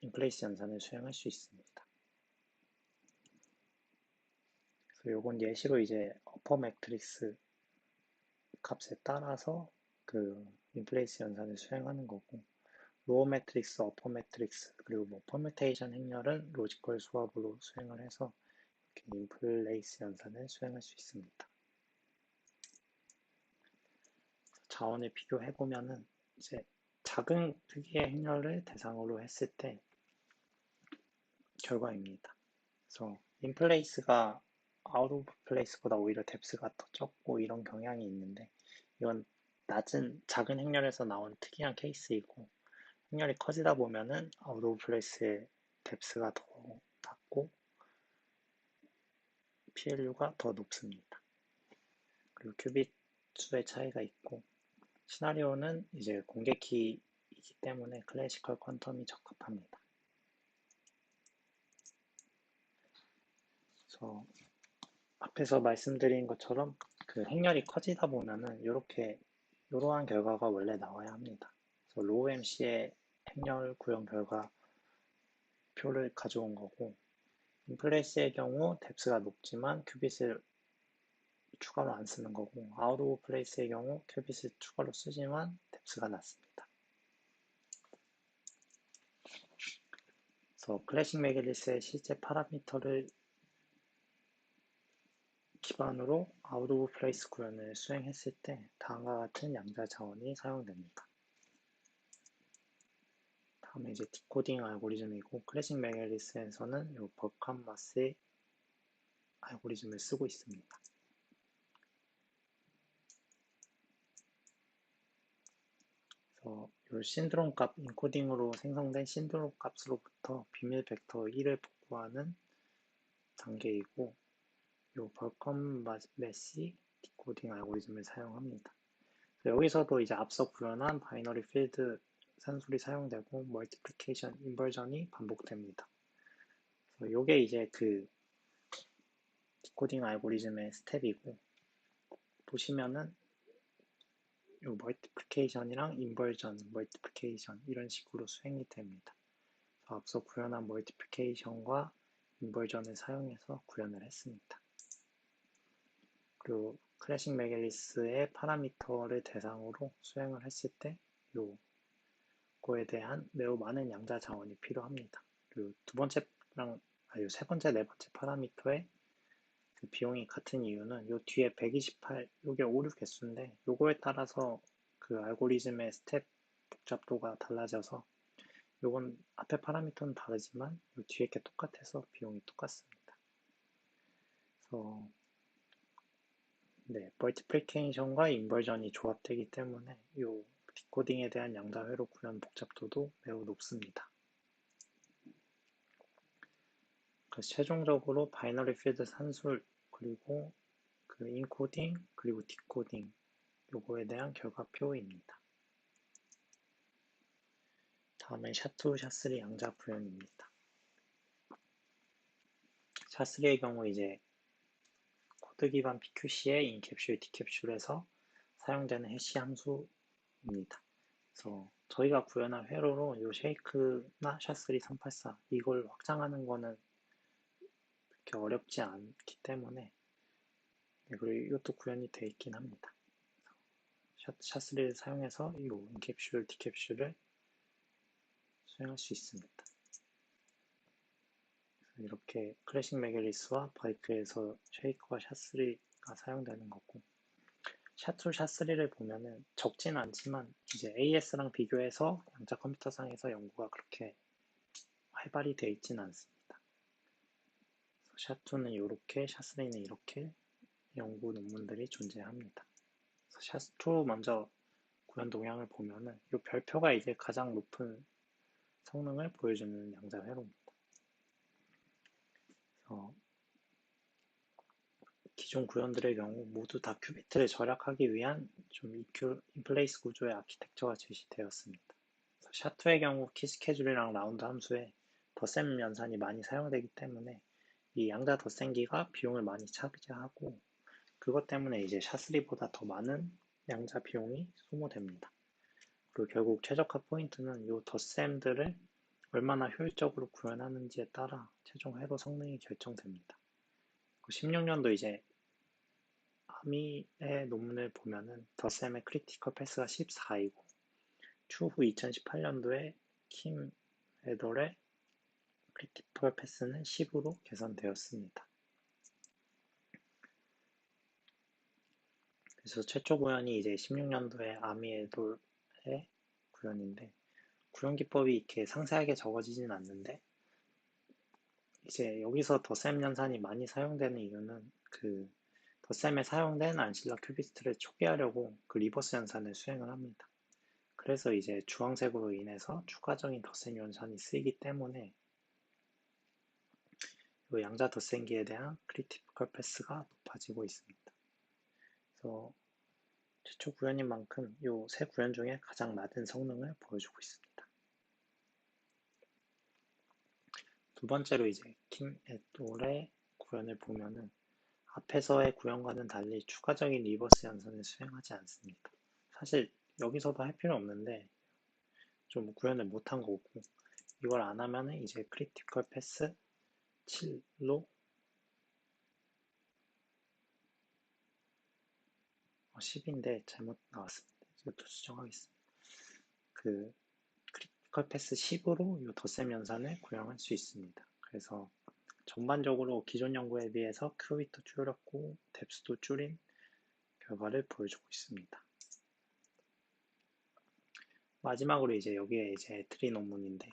인플레이스 연산을 수행할 수 있습니다. 그래서 요건 예시로 이제 어퍼 매트릭스 값에 따라서 그 인플레이스 연산을 수행하는 거고 로어 매트릭스, 어퍼 매트릭스, 그리고 뭐 퍼뮤테이션 행렬은 로지컬 수합으로 수행을 해서 이렇게 인플레이스 연산을 수행할 수 있습니다. 자원을 비교해보면은 이제 작은 크기의 행렬을 대상으로 했을 때 결과입니다. 그래서 인플레이스가 아웃 오브 플레이스보다 오히려 뎁스가 더 적고 이런 경향이 있는데 이건 낮은 작은 행렬에서 나온 특이한 케이스이고 행렬이 커지다 보면은 아웃 오브 플레이스의 뎁스가 더 낮고 PLU가 더 높습니다. 그리고 큐빅 수의 차이가 있고 시나리오는 이제 공개키이기 때문에 클래시컬 퀀텀이 적합합니다. 그래서 앞에서 말씀드린 것처럼 그 행렬이 커지다 보면은 이러한 결과가 원래 나와야 합니다. 그래서 로우 MC의 행렬 구현 결과 표를 가져온 거고 인플레이스의 경우 뎁스가 높지만 큐빗을 추가로 안 쓰는 거고 아웃 오브 플레이스의 경우 큐빗을 추가로 쓰지만 뎁스가 낮습니다. 그래서 클래식 매길리스의 실제 파라미터를 기반으로 아웃 오브 플레이스 구현을 수행했을 때 다음과 같은 양자 자원이 사용됩니다. 다음에 이제 디코딩 알고리즘이고 클래식 매길리스에서는 이 버칸 마스의 알고리즘을 쓰고 있습니다. 그래서 이 신드롬 값 인코딩으로 생성된 신드롬 값으로부터 비밀 벡터 1을 복구하는 단계이고 이 버컨 메시 디코딩 알고리즘을 사용합니다. 여기서도 이제 앞서 구현한 바이너리 필드 산술이 사용되고 멀티플리케이션 인버전이 반복됩니다. 그래서 이게 이제 그 디코딩 알고리즘의 스텝이고 보시면은 이 멀티플리케이션이랑 인버전, 멀티플리케이션 이런 식으로 수행이 됩니다. 앞서 구현한 멀티플리케이션과 인버전을 사용해서 구현을 했습니다. 그리고 클래식 매길리스의 파라미터를 대상으로 수행을 했을 때 요거에 대한 매우 많은 양자 자원이 필요합니다. 그리고 세 번째, 네 번째 파라미터의 그 비용이 같은 이유는 요 뒤에 128, 요게 오류 개수인데 요거에 따라서 그 알고리즘의 스텝 복잡도가 달라져서 요건 앞에 파라미터는 다르지만 요 뒤에 게 똑같아서 비용이 똑같습니다. 그래서 네, 멀티플리케이션과 인버전이 조합되기 때문에 요 디코딩에 대한 양자 회로 구현 복잡도도 매우 높습니다. 그래서 최종적으로 바이너리 필드 산술 그리고 그 인코딩 그리고 디코딩 요거에 대한 결과표입니다. 다음은 샤2, 샤3 양자 구현입니다. 샤3의 경우 이제 코드 기반 PQC의 인캡슐, 디캡슐에서 사용되는 해시 함수입니다. 그래서 저희가 구현한 회로로 요 쉐이크나 샤3 384 이걸 확장하는 거는 그렇게 어렵지 않기 때문에 그리고 이것도 구현이 되어 있긴 합니다. 샤3를 사용해서 이 인캡슐, 디캡슐을 수행할 수 있습니다. 이렇게 클래식 매길리스와 바이크에서 쉐이크와 샤3가 사용되는 거고 샤2, 샤3를 보면은 적진 않지만 이제 AS랑 비교해서 양자 컴퓨터상에서 연구가 그렇게 활발히 되어 있지는 않습니다. 샤2는 이렇게, 샤3는 이렇게 연구 논문들이 존재합니다. 샤2 먼저 구현 동향을 보면은 이 별표가 이제 가장 높은 성능을 보여주는 양자 회로입니다. 기존 구현들의 경우 모두 다 큐비트를 절약하기 위한 좀 인플레이스 구조의 아키텍처가 제시되었습니다. 샤2의 경우 키 스케줄이랑 라운드 함수에 덧셈 연산이 많이 사용되기 때문에 이 양자 덧셈기가 비용을 많이 차지하고 그것 때문에 이제 샤3보다 더 많은 양자 비용이 소모됩니다. 그리고 결국 최적화 포인트는 이 덧셈들을 얼마나 효율적으로 구현하는지에 따라 최종 회로 성능이 결정됩니다. 16년도 이제 아미의 논문을 보면은 덧셈의 크리티컬 패스가 14이고 추후 2018년도에 킴 에덜의 크리티컬 패스는 10으로 개선되었습니다. 그래서 최초 구현이 이제 16년도에 아미 에덜의 구현인데 구현 기법이 이렇게 상세하게 적어지진 않는데 이제 여기서 덧셈 연산이 많이 사용되는 이유는 그 덧셈에 사용된 안실라 큐비트를 초기화하려고 그 리버스 연산을 수행을 합니다. 그래서 이제 주황색으로 인해서 추가적인 덧셈 연산이 쓰이기 때문에 이 양자 덧셈기에 대한 크리티컬 패스가 높아지고 있습니다. 그래서 최초 구현인 만큼 이 세 구현 중에 가장 낮은 성능을 보여주고 있습니다. 두 번째로 이제 킴 에돌의 구현을 보면은 앞에서의 구현과는 달리 추가적인 리버스 연산을 수행하지 않습니다. 사실 여기서도 할 필요 없는데 좀 구현을 못한 거고 이걸 안 하면은 이제 크리티컬 패스 7로 10인데 잘못 나왔습니다. 이것도 수정하겠습니다. 그 크리티컬 패스 10으로 이 덧셈 연산을 구현할 수 있습니다. 그래서 전반적으로 기존 연구에 비해서 큐비트 줄였고 뎁스도 줄인 결과를 보여주고 있습니다. 마지막으로 이제 여기에 이제 에트리 논문인데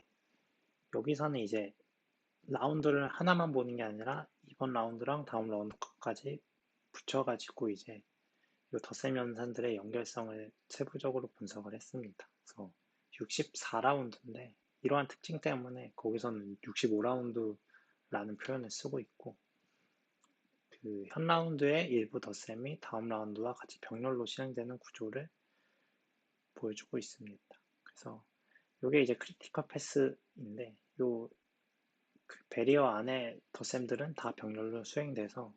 여기서는 이제 라운드를 하나만 보는 게 아니라 이번 라운드랑 다음 라운드 것까지 붙여가지고 이제 이 덧셈 연산들의 연결성을 세부적으로 분석을 했습니다. 그래서 64라운드인데 이러한 특징 때문에 거기서는 65라운드라는 표현을 쓰고 있고 그 현 라운드의 일부 덧셈이 다음 라운드와 같이 병렬로 실행되는 구조를 보여주고 있습니다. 그래서 이게 이제 크리티컬 패스인데 요 그 베리어 안에 덧셈들은 다 병렬로 수행돼서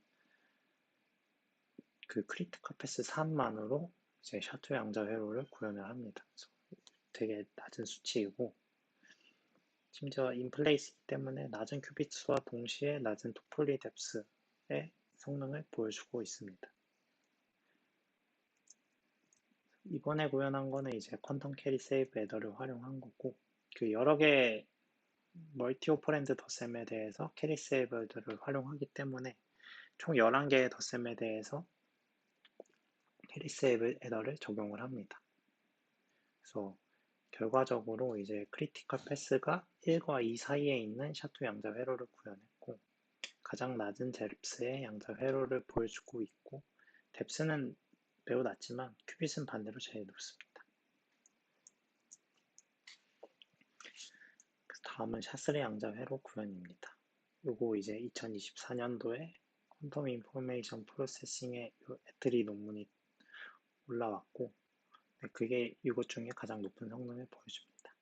그 크리티컬 패스 3만으로 이제 샤투 양자 회로를 구현을 합니다. 그래서 되게 낮은 수치이고 심지어 인플레이스이기 때문에 낮은 큐빗 수와 동시에 낮은 토폴리 뎁스의 성능을 보여주고 있습니다. 이번에 구현한 거는 이제 퀀텀 캐리 세이브 에더를 활용한 거고 그 여러 개 멀티 오퍼랜드 덧셈에 대해서 캐리 세이브 에더를 활용하기 때문에 총 11개의 덧셈에 대해서 캐리 세이브 에더를 적용을 합니다. 그래서 결과적으로 이제 크리티컬 패스가 1과 2 사이에 있는 샤투 양자 회로를 구현했고 가장 낮은 뎁스의 양자 회로를 보여주고 있고 뎁스는 매우 낮지만 큐빗은 반대로 제일 높습니다. 다음은 샤3 양자 회로 구현입니다. 요거 이제 2024년도에 퀀텀 인포메이션 프로세싱의 에트리 논문이 올라왔고 그게 이것 중에 가장 높은 성능을 보여줍니다.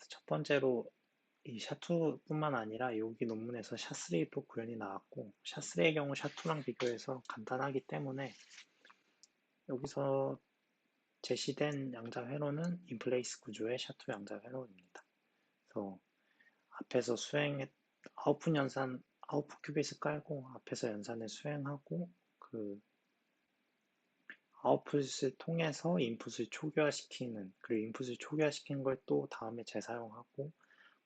첫 번째로 이 샤2뿐만 아니라 여기 논문에서 샤3도 구현이 나왔고 샤3의 경우 샤2랑 비교해서 간단하기 때문에 여기서 제시된 양자 회로는 인플레이스 구조의 샤2 양자 회로입니다. 그래서 앞에서 아웃풋 연산, 아웃풋 큐빗을 깔고 앞에서 연산을 수행하고 그 아웃풋을 통해서 인풋을 초기화시키는 그리고 인풋을 초기화시킨 걸 또 다음에 재사용하고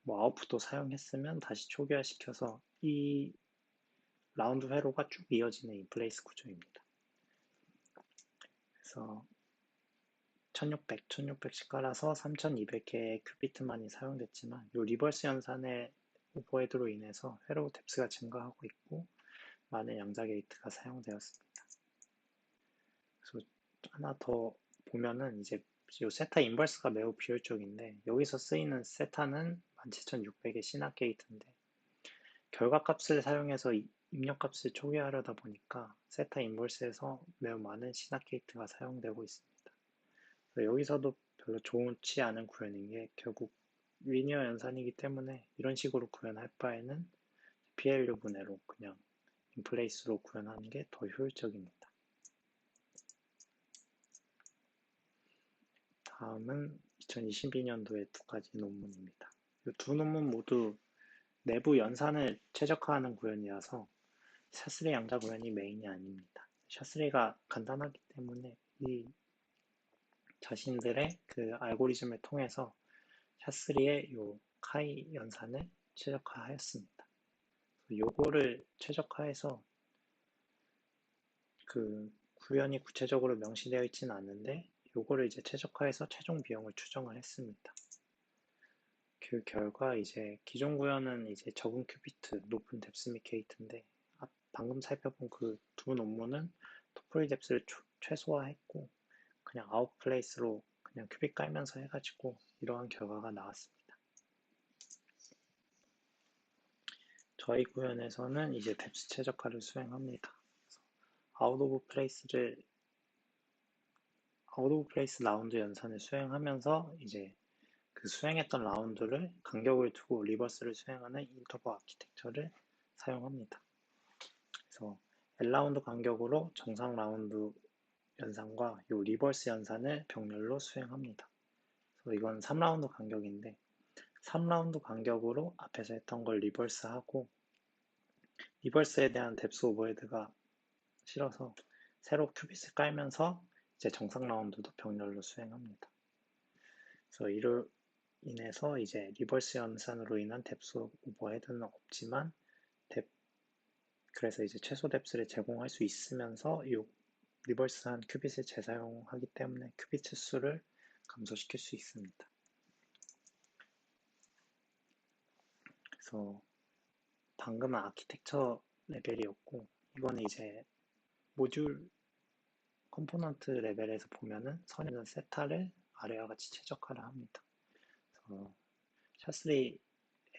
뭐 아웃풋도 사용했으면 다시 초기화시켜서 이 라운드 회로가 쭉 이어지는 인플레이스 구조입니다. 그래서 1600, 1600씩 깔아서 3200개의 큐비트만이 사용됐지만 이 리버스 연산의 오버헤드로 인해서 회로 뎁스가 증가하고 있고 많은 양자 게이트가 사용되었습니다. 그래서 하나 더 보면은 이제 이 세타 인버스가 매우 비효율적인데 여기서 쓰이는 세타는 17600의 시납 게이트인데 결과값을 사용해서 입력값을 초기화하려다 보니까 세타 인버스에서 매우 많은 시납 게이트가 사용되고 있습니다. 여기서도 별로 좋지 않은 구현인 게 결국 리니어 연산이기 때문에 이런 식으로 구현할 바에는 PLU 분해로 그냥 인플레이스로 구현하는 게 더 효율적입니다. 다음은 2022년도의 두 가지 논문입니다. 이 두 논문 모두 내부 연산을 최적화하는 구현이라서 샤스리 양자 구현이 메인이 아닙니다. 샤스리가 간단하기 때문에 이 자신들의 그 알고리즘을 통해서 샤스리의 요 카이 연산을 최적화하였습니다. 요거를 최적화해서 그 구현이 구체적으로 명시되어 있지는 않는데 요거를 이제 최적화해서 최종 비용을 추정을 했습니다. 그 결과 이제 기존 구현은 이제 적은 큐비트, 높은 뎁스 및 게이트인데 방금 살펴본 그 두 논문은 토프리 뎁스를 최소화했고 그냥 아웃플레이스로 그냥 큐빅 깔면서 해가지고 이러한 결과가 나왔습니다. 저희 구현에서는 이제 뎁스 최적화를 수행합니다. 아웃 오브 플레이스 라운드 연산을 수행하면서 이제 그 수행했던 라운드를 간격을 두고 리버스를 수행하는 인터벌 아키텍처를 사용합니다. 그래서 L라운드 간격으로 정상 라운드 연산과 요 리버스 연산을 병렬로 수행합니다. 그래서 이건 3라운드 간격인데 3라운드 간격으로 앞에서 했던 걸 리버스하고 리버스에 대한 뎁스 오버헤드가 싫어서 새로 큐빗을 깔면서 이제 정상 라운드도 병렬로 수행합니다. 그래서 이로 인해서 이제 리버스 연산으로 인한 뎁스 오버헤드는 없지만 그래서 이제 최소 뎁스를 제공할 수 있으면서 이 리버스한 큐빗을 재사용하기 때문에 큐빗 수를 감소시킬 수 있습니다. 그래서 방금은 아키텍처 레벨이었고 이거는 이제 모듈 컴포넌트 레벨에서 보면은 선에는 세타를 아래와 같이 최적화를 합니다. 그래서 샤스리의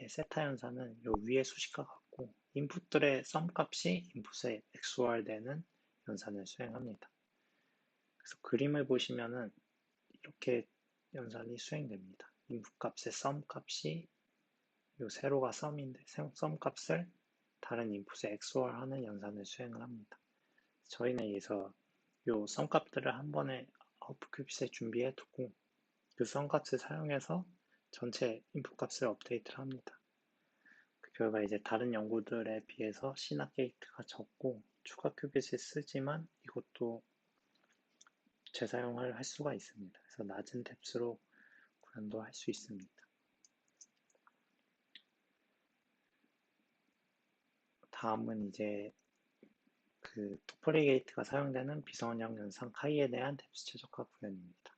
세타 연산은 요 위의 수식과 같고 인풋들의 썸 값이 인풋에 XOR 되는 연산을 수행합니다. 그래서 그림을 보시면은 이렇게 연산이 수행됩니다. 인풋 값의 썸 값이 요 세로가 썸인데 썸 값을 다른 인풋에 XOR 하는 연산을 수행을 합니다. 저희는 여기서 요 썸 값들을 한 번에 아웃풋 큐빗에 준비해 두고 그 썸 값을 사용해서 전체 인풋 값을 업데이트를 합니다. 그 결과 이제 다른 연구들에 비해서 시납 게이트가 적고 추가 큐빗을 쓰지만 이것도 재사용을 할 수가 있습니다. 그래서 낮은 뎁스로 구현도 할 수 있습니다. 다음은 이제 그 토퍼리 게이트가 사용되는 비선형 연산 카이에 대한 뎁스 최적화 구현입니다.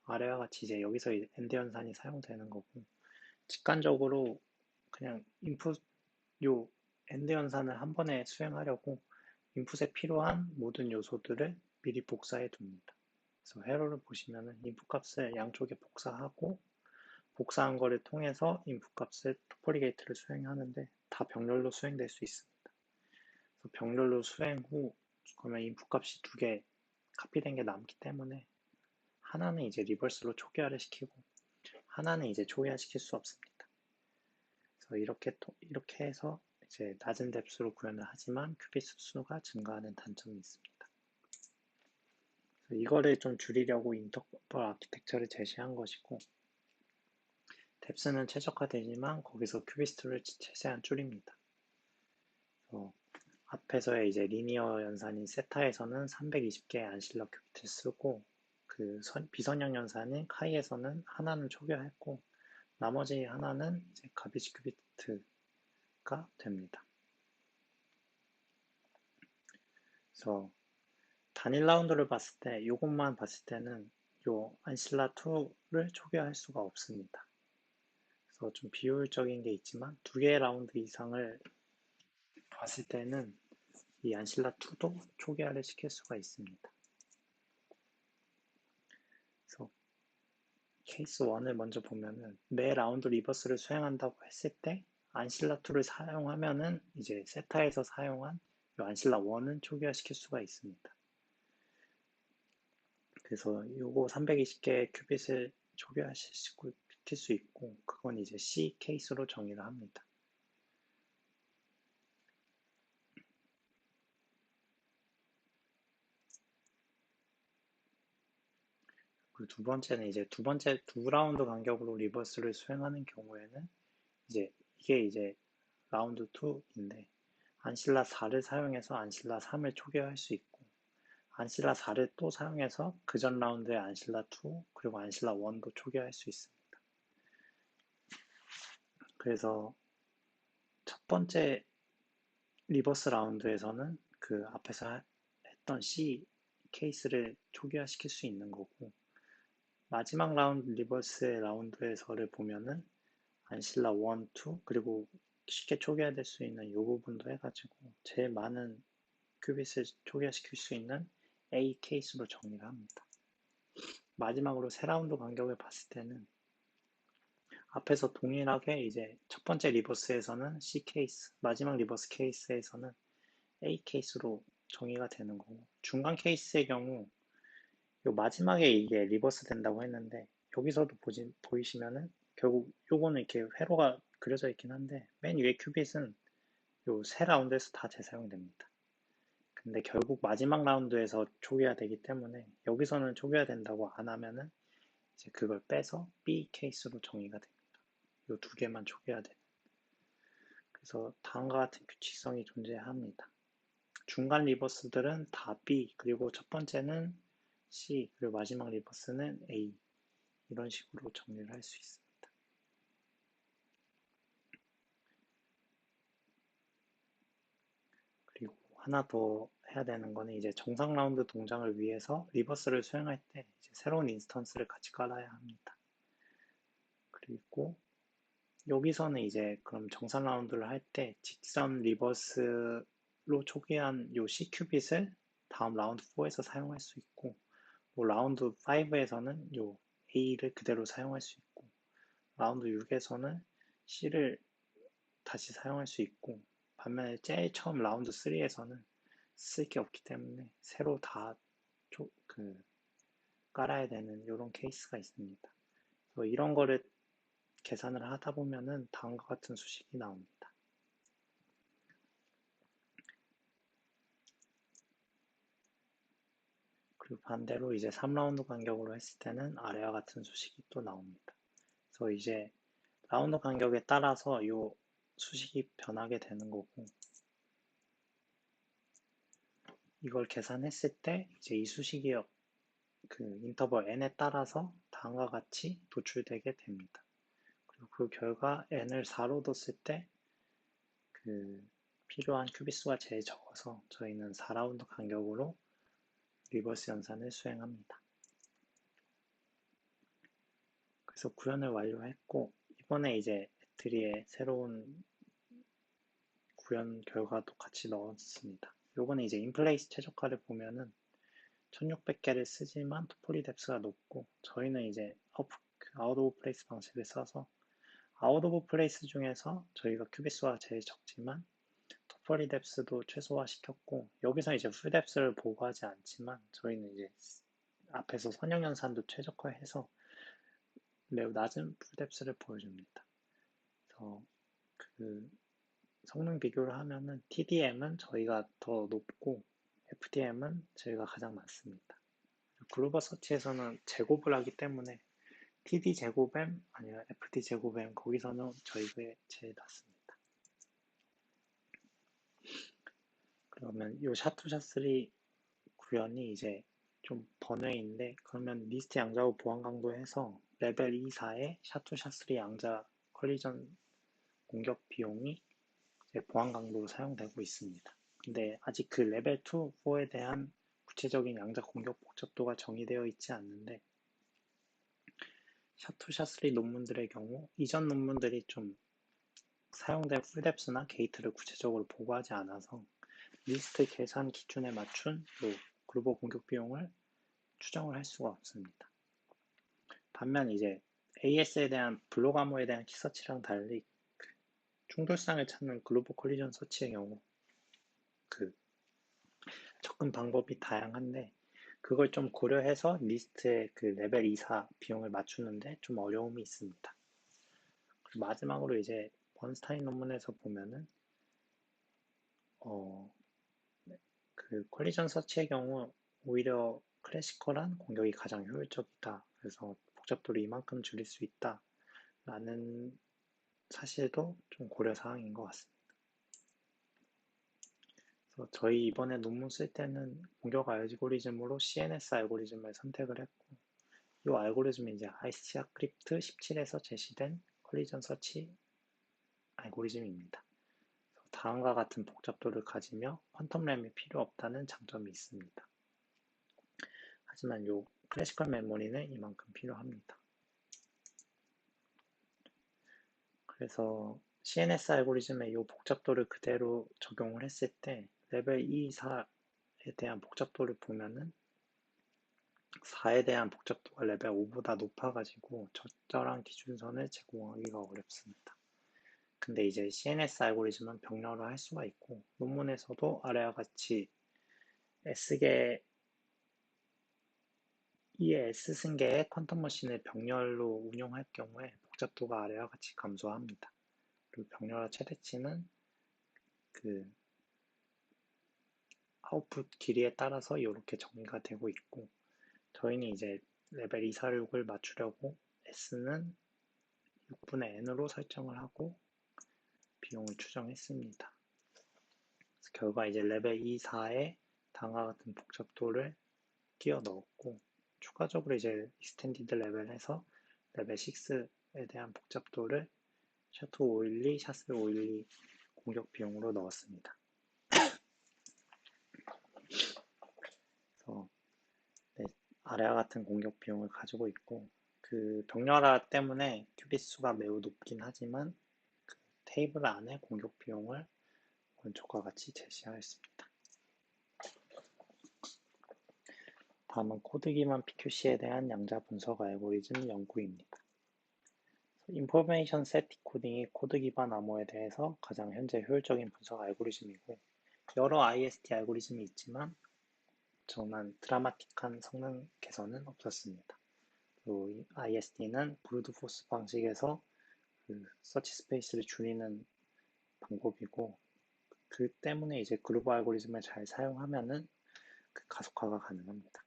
아래와 같이 이제 여기서 엔드 연산이 사용되는 거고 직관적으로 그냥 인풋 요 엔드 연산을 한 번에 수행하려고 인풋에 필요한 모든 요소들을 미리 복사해 둡니다. 그래서 회로를 보시면은 인풋 값을 양쪽에 복사하고 복사한 거를 통해서 인풋 값을 토퍼리 게이트를 수행하는데 다 병렬로 수행될 수 있습니다. 그래서 병렬로 수행 후 그러면 인풋 값이 두 개 카피된 게 남기 때문에 하나는 이제 리버스로 초기화를 시키고 하나는 이제 초기화 시킬 수 없습니다. 그래서 이렇게 해서 이제 낮은 뎁스로 구현을 하지만 큐빗 수가 증가하는 단점이 있습니다. 그래서 이거를 좀 줄이려고 인터벌 아키텍처를 제시한 것이고 뎁스는 최적화되지만 거기서 큐빗 수를 최대한 줄입니다. 앞에서의 이제 리니어 연산인 세타에서는 320개의 안실러 큐빗을 쓰고 그 비선형 연산인 카이에서는 하나는 초기화했고 나머지 하나는 이제 가비지 큐비트가 됩니다. 그래서 단일 라운드를 봤을 때 이것만 봤을 때는 요 안실라2를 초기화할 수가 없습니다. 그래서 좀 비효율적인 게 있지만 두 개의 라운드 이상을 봤을 때는 이 안실라2도 초기화를 시킬 수가 있습니다. 그래서 케이스 1을 먼저 보면은 매 라운드 리버스를 수행한다고 했을 때 안실라2를 사용하면은 이제 세타에서 사용한 이 안실라1은 초기화시킬 수가 있습니다. 그래서 요거 320개의 큐빗을 초기화시킬 수 있고 그건 이제 C 케이스로 정의를 합니다. 그리고 두 번째는 이제 두 라운드 간격으로 리버스를 수행하는 경우에는 이게 이제 라운드 2인데 안실라 4를 사용해서 안실라 3을 초기화할 수 있고 안실라 4를 또 사용해서 그 전 라운드에 안실라 2 그리고 안실라 1도 초기화할 수 있습니다. 그래서 첫 번째 리버스 라운드에서는 그 앞에서 했던 C 케이스를 초기화시킬 수 있는 거고 마지막 라운드 리버스의 라운드에서를 보면은 안실라 1, 2 그리고 쉽게 초기화될 수 있는 이 부분도 해가지고 제일 많은 큐빗을 초기화시킬 수 있는 A 케이스로 정리를 합니다. 마지막으로 세 라운드 간격을 봤을 때는 앞에서 동일하게 이제 첫 번째 리버스에서는 C 케이스, 마지막 리버스 케이스에서는 A 케이스로 정의가 되는 거고 중간 케이스의 경우 요 마지막에 이게 리버스 된다고 했는데 여기서도 보이시면은 결국 요거는 이렇게 회로가 그려져 있긴 한데 맨 위에 큐빗은 요 세 라운드에서 다 재사용됩니다. 근데 결국 마지막 라운드에서 초기화되기 때문에 여기서는 초기화된다고 안 하면은 이제 그걸 빼서 B 케이스로 정의가 됩니다. 요 두 개만 초기화돼요. 그래서 다음과 같은 규칙성이 존재합니다. 중간 리버스들은 다 B, 그리고 첫 번째는 C, 그리고 마지막 리버스는 A. 이런 식으로 정리를 할 수 있습니다. 그리고 하나 더 해야 되는 거는 이제 정상 라운드 동작을 위해서 리버스를 수행할 때 이제 새로운 인스턴스를 같이 깔아야 합니다. 그리고 여기서는 이제 그럼 정상 라운드를 할 때 직선 리버스로 초기한 요 C 큐빗을 다음 라운드 4에서 사용할 수 있고 뭐 라운드 5에서는 요 A를 그대로 사용할 수 있고 라운드 6에서는 C를 다시 사용할 수 있고 반면에 제일 처음 라운드 3에서는 쓸 게 없기 때문에 새로 다 깔아야 되는 이런 케이스가 있습니다. 그래서 이런 거를 계산을 하다 보면은 다음과 같은 수식이 나옵니다. 그리고 반대로 이제 3라운드 간격으로 했을 때는 아래와 같은 수식이 또 나옵니다. 그래서 이제 라운드 간격에 따라서 이 수식이 변하게 되는 거고 이걸 계산했을 때 이제 이 수식이 그 인터벌 n에 따라서 다음과 같이 도출되게 됩니다. 그리고 그 결과 n을 4로 뒀을 때 그 필요한 큐빗 수가 제일 적어서 저희는 4라운드 간격으로 리버스 연산을 수행합니다. 그래서 구현을 완료했고 이번에 이제 애트리에 새로운 구현 결과도 같이 넣었습니다. 요번에 이제 인플레이스 최적화를 보면은 1600개를 쓰지만 토폴이 뎁스가 높고 저희는 이제 아웃 오브 플레이스 방식을 써서 아웃 오브 플레이스 중에서 저희가 큐빗 수가 제일 적지만 토폴이 뎁스도 최소화 시켰고 여기서 이제 풀 뎁스를 보고하지 않지만 저희는 이제 앞에서 선형 연산도 최적화해서 매우 낮은 풀 뎁스를 보여줍니다. 그래서 그 성능 비교를 하면은 TDM은 저희가 더 높고 FDM은 저희가 가장 많습니다. 글로벌 서치에서는 제곱을 하기 때문에 TD 제곱M 아니면 FD 제곱M 거기서는 저희가 제일 낮습니다. 그러면 이 샤2샤3 구현이 이제 좀 번외인데 그러면 리스트 양자호 보안 강도 해서 레벨 2, 4에 샤2, 샤3 양자 컬리전 공격 비용이 보안 강도로 사용되고 있습니다. 근데 아직 그 레벨 2, 4에 대한 구체적인 양자 공격 복잡도가 정의되어 있지 않는데 샤2, 샤3 논문들의 경우 이전 논문들이 좀 사용된 풀뎁스나 게이트를 구체적으로 보고하지 않아서 리스트 계산 기준에 맞춘 글로벌 공격 비용을 추정을 할 수가 없습니다. 반면 이제 AS에 대한 블록 암호에 대한 키서치랑 달리 충돌상을 찾는 글로벌 콜리전 서치의 경우 접근 방법이 다양한데 그걸 좀 고려해서 리스트의 레벨 2, 4 비용을 맞추는데 좀 어려움이 있습니다. 그리고 마지막으로 이제 번스타인 논문에서 보면은 콜리전 서치의 경우 오히려 클래시컬한 공격이 가장 효율적이다. 그래서 복잡도를 이만큼 줄일 수 있다. 라는 사실도 좀 고려사항인 것 같습니다. 그래서 저희 이번에 논문 쓸 때는 공격 알고리즘으로 CNS 알고리즘을 선택을 했고 이 알고리즘이 이제 아이스치아 크립트 17에서 제시된 콜리전 서치 알고리즘입니다. 다음과 같은 복잡도를 가지며 퀀텀 램이 필요 없다는 장점이 있습니다. 하지만 이 클래시컬 메모리는 이만큼 필요합니다. 그래서 CNS 알고리즘의 이 복잡도를 그대로 적용을 했을 때 레벨 2, 4에 대한 복잡도를 보면은 4에 대한 복잡도가 레벨 5보다 높아가지고 적절한 기준선을 제공하기가 어렵습니다. 근데 이제 CNS 알고리즘은 병렬화 할 수가 있고 논문에서도 아래와 같이 S계 이에 S승계의 퀀텀 머신을 병렬로 운용할 경우에 복잡도가 아래와 같이 감소합니다. 그리고 병렬화 최대치는 아웃풋 길이에 따라서 이렇게 정의가 되고 있고 저희는 이제 레벨 2, 4, 6을 맞추려고 S는 6분의 N으로 설정을 하고 비용을 추정했습니다. 그래서 결과 이제 레벨 2, 4에 다음과 같은 복잡도를 끼워 넣었고 추가적으로 이제 익스텐디드 레벨에서 레벨 6에 대한 복잡도를 샤2 512, 샤3 512 공격 비용으로 넣었습니다. 그래서 아래와 같은 공격 비용을 가지고 있고 병렬화 때문에 큐빗 수가 매우 높긴 하지만 테이블 안에 공격 비용을 오른쪽과 같이 제시하였습니다. 다음은 코드 기반 PQC에 대한 양자 분석 알고리즘 연구입니다. 인포메이션 셋 디코딩이 코드 기반 암호에 대해서 가장 현재 효율적인 분석 알고리즘이고 여러 IST 알고리즘이 있지만 정말 드라마틱한 성능 개선은 없었습니다. 그리고 IST는 브루트 포스 방식에서 서치 스페이스를 줄이는 방법이고 그 때문에 이제 글로벌 알고리즘을 잘 사용하면은 가속화가 가능합니다.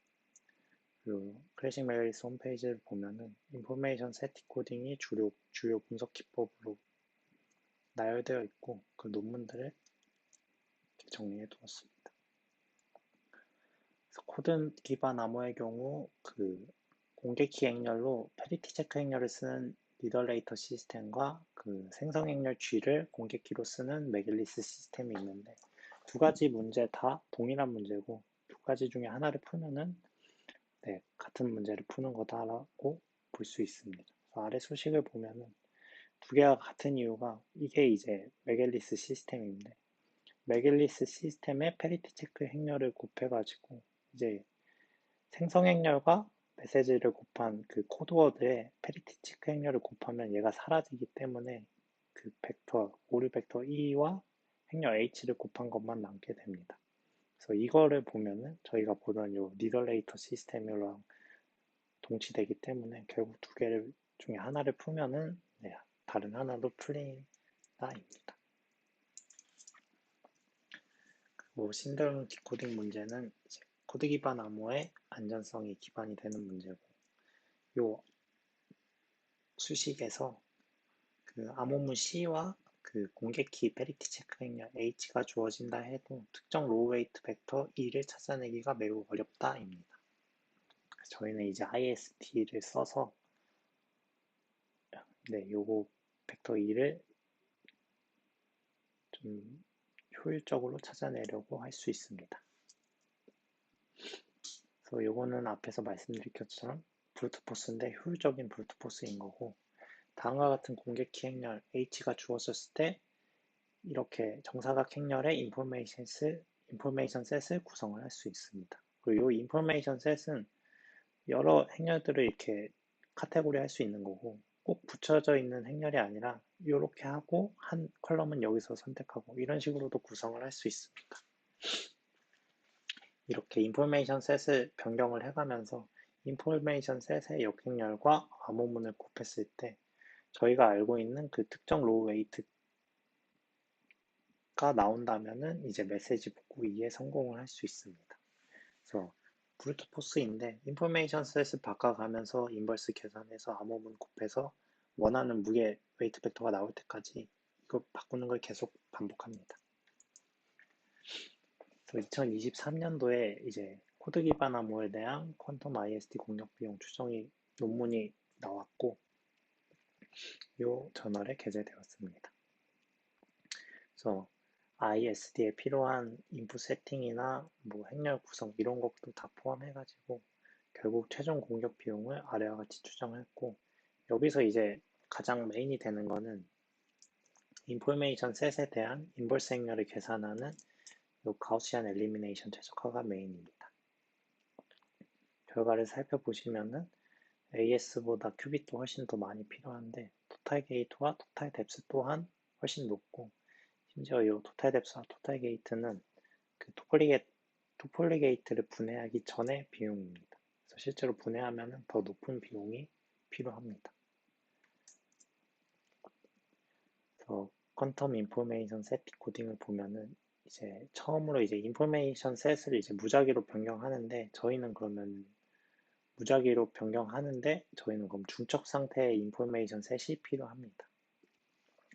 그리고 크래싱 메가리스 홈페이지를 보면은 인포메이션 셋 디코딩이 주요 분석 기법으로 나열되어 있고 그 논문들을 정리해 두었습니다. 코드 기반 암호의 경우 공개키 행렬로 페리티 체크 행렬을 쓰는 리더레이터 시스템과 생성 행렬 G를 공개키로 쓰는 맥일리스 시스템이 있는데 두 가지 문제 다 동일한 문제고 두 가지 중에 하나를 풀면은 같은 문제를 푸는 거다라고 볼 수 있습니다. 아래 소식을 보면은 두 개가 같은 이유가 이게 이제 맥일리스 시스템인데 맥일리스 시스템의 페리티 체크 행렬을 곱해가지고 이제 생성 행렬과 메시지를 곱한 코드워드에 페리티 체크 행렬을 곱하면 얘가 사라지기 때문에 오류 벡터 E와 행렬 H를 곱한 것만 남게 됩니다. 그래서 이거를 보면은 저희가 보던 요 리더레이터 시스템이랑 동치되기 때문에 결국 두 개를 중에 하나를 풀면은 다른 하나도 풀린다입니다. 그리고 신드롬 디코딩 문제는 이제 코드 기반 암호의 안전성이 기반이 되는 문제고 요 수식에서 암호문 C와 공개키 페리티 체크 행렬 H가 주어진다 해도 특정 로우 웨이트 벡터 E를 찾아내기가 매우 어렵다입니다. 저희는 이제 IST를 써서 요거 벡터 E를 좀 효율적으로 찾아내려고 할 수 있습니다. 그래서 요거는 앞에서 말씀드린 것처럼 브루트포스인데 효율적인 브루트포스인 거고, 다음과 같은 공격키 행렬 H가 주어졌을 때 이렇게 정사각 행렬의 인포메이션 셋을 구성을 할 수 있습니다. 그리고 이 인포메이션 셋은 여러 행렬들을 이렇게 카테고리 할 수 있는 거고, 꼭 붙여져 있는 행렬이 아니라 이렇게 하고 한 컬럼은 여기서 선택하고 이런 식으로도 구성을 할 수 있습니다. 이렇게 인포메이션 셋을 변경을 해가면서 인포메이션 셋의 역행렬과 암호문을 곱했을 때 저희가 알고 있는 그 특정 로우 웨이트가 나온다면은 이제 메시지 복구 2에 성공을 할 수 있습니다. 그래서 브루트 포스인데 인포메이션 셋을 바꿔가면서 인버스 계산해서 암호문 곱해서 원하는 무게 웨이트 벡터가 나올 때까지 이거 바꾸는 걸 계속 반복합니다. 그래서 2023년도에 이제 코드 기반 암호에 대한 퀀텀 ISD 공략 비용 추정이 논문이 나왔고 이 저널에 게재되었습니다. 그래서 ISD에 필요한 인풋 세팅이나 뭐 행렬 구성 이런 것도 다 포함해가지고 결국 최종 공격 비용을 아래와 같이 추정했고, 여기서 이제 가장 메인이 되는 거는 인포메이션 셋에 대한 인버스 행렬을 계산하는 요 가우시안 엘리미네이션 최적화가 메인입니다. 결과를 살펴보시면은 AS보다 큐빗도 훨씬 더 많이 필요한데 토탈 게이트와 토탈 뎁스 또한 훨씬 높고, 심지어 이 토탈 뎁스와 토탈 게이트는 그 토폴리 게이트를 분해하기 전의 비용입니다. 그래서 실제로 분해하면 더 높은 비용이 필요합니다. 그래서 퀀텀 인포메이션 셋 디코딩을 보면은 이제 처음으로 이제 인포메이션 셋을 이제 무작위로 변경하는데 저희는 그러면 무작위로 변경하는데 저희는 그럼 중첩 상태의 인포메이션 셋이 필요합니다.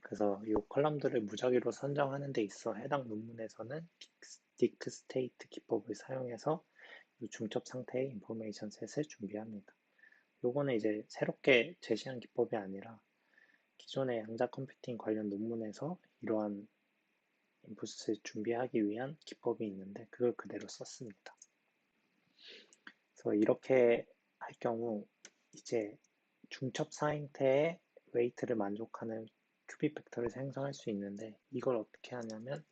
그래서 이 컬럼들을 무작위로 선정하는 데 있어 해당 논문에서는 딕스테이트 기법을 사용해서 이 중첩 상태의 인포메이션 셋을 준비합니다. 요거는 이제 새롭게 제시한 기법이 아니라 기존의 양자 컴퓨팅 관련 논문에서 이러한 인풋을 준비하기 위한 기법이 있는데 그걸 그대로 썼습니다. 그래서 이렇게 할 경우 이제 중첩 상태의 웨이트를 만족하는 큐빅 벡터를 생성할 수 있는데 이걸 어떻게 하냐면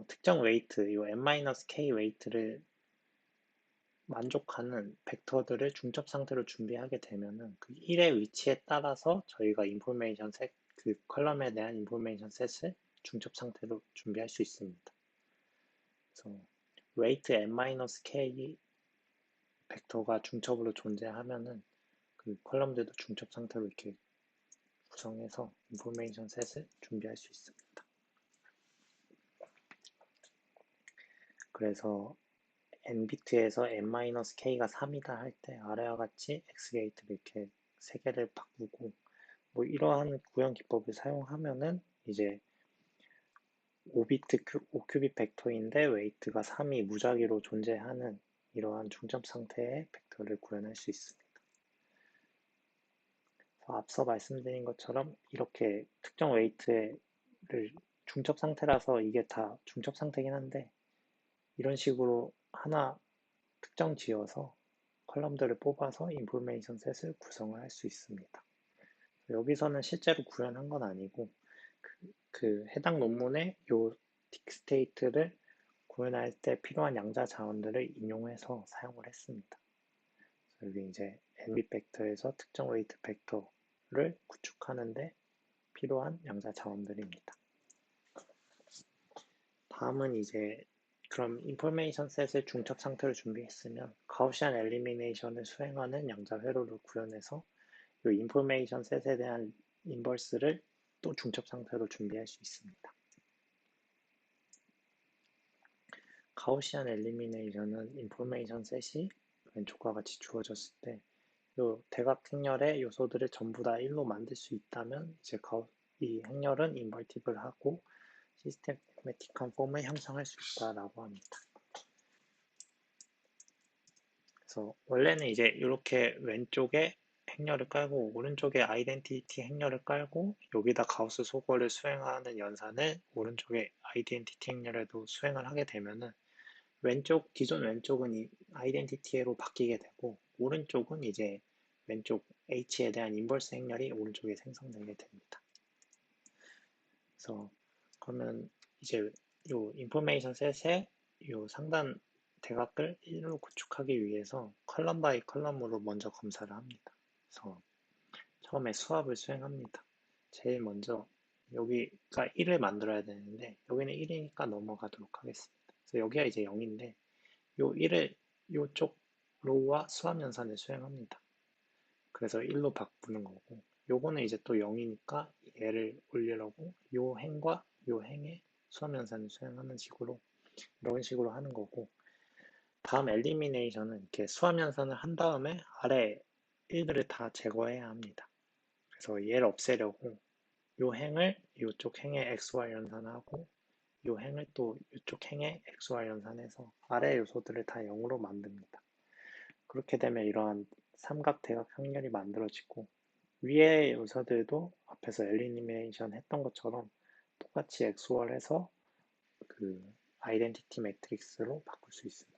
특정 웨이트, 이 n-k 웨이트를 만족하는 벡터들을 중첩 상태로 준비하게 되면은 그 1의 위치에 따라서 저희가 인포메이션 셋, 그 컬럼에 대한 인포메이션 셋을 중첩 상태로 준비할 수 있습니다. 그래서 웨이트 n-k 벡터가 중첩으로 존재하면은 그 컬럼들도 중첩 상태로 이렇게 구성해서 인포메이션 셋을 준비할 수 있습니다. 그래서 n비트에서 n-k가 3이다 할 때 아래와 같이 x게이트를 이렇게 3개를 바꾸고 뭐 이러한 구현 기법을 사용하면은 이제 5큐빗 벡터인데 웨이트가 3이 무작위로 존재하는 이러한 중첩 상태의 벡터를 구현할 수 있습니다. 앞서 말씀드린 것처럼 이렇게 특정 웨이트를 중첩 상태라서 이게 다 중첩 상태긴 한데 이런 식으로 하나 특정 지어서 컬럼들을 뽑아서 인포메이션 셋을 구성을 할 수 있습니다. 여기서는 실제로 구현한 건 아니고 그 해당 논문의 요 딕스테이트를 구현할 때 필요한 양자 자원들을 인용해서 사용을 했습니다. 여기 이제 nbit 벡터에서 특정 웨이트 벡터를 구축하는데 필요한 양자 자원들입니다. 다음은 이제 그럼 인포메이션 셋의 중첩 상태를 준비했으면 가우시안 엘리미네이션을 수행하는 양자 회로를 구현해서 이 인포메이션 셋에 대한 인버스를 또 중첩 상태로 준비할 수 있습니다. 가우시안 엘리미네이션은 인포메이션 셋이 왼쪽과 같이 주어졌을 때 이 대각 행렬의 요소들을 전부 다 1로 만들 수 있다면 이제 이 행렬은 인버티블하고 시스테매틱한 폼을 형성할 수 있다라고 합니다. 그래서 원래는 이제 이렇게 왼쪽에 행렬을 깔고 오른쪽에 아이덴티티 행렬을 깔고 여기다 가우스 소거를 수행하는 연산을 오른쪽에 아이덴티티 행렬에도 수행을 하게 되면은 기존 왼쪽은 이 아이덴티티로 바뀌게 되고 오른쪽은 이제 왼쪽 h에 대한 인버스 행렬이 오른쪽에 생성되게 됩니다. 그래서 그러면 이제 요 인포메이션 셋의 요 상단 대각을 1로 구축하기 위해서 컬럼 바이 컬럼으로 먼저 검사를 합니다. 그래서 처음에 수합을 수행합니다. 제일 먼저 여기가 1을 만들어야 되는데 여기는 1이니까 넘어가도록 하겠습니다. 그래서 여기가 이제 0인데 요 1을 요쪽 로우와 수합 연산을 수행합니다. 그래서 1로 바꾸는 거고 요거는 이제 또 0이니까 얘를 올리려고 요 행과 요 행의 수합 연산을 수행하는 식으로 이런 식으로 하는 거고 다음 엘리미네이션은 이렇게 수합 연산을 한 다음에 아래 1들을 다 제거해야 합니다. 그래서 얘를 없애려고 요 행을 이쪽 행에 XY 연산하고 요 행을 또 이쪽 행에 XY 연산해서 아래 요소들을 다 0으로 만듭니다. 그렇게 되면 이러한 삼각 대각 행렬이 만들어지고 위의 요소들도 앞에서 엘리미네이션 했던 것처럼 똑같이 XOR 해서 그 아이덴티티 매트릭스로 바꿀 수 있습니다.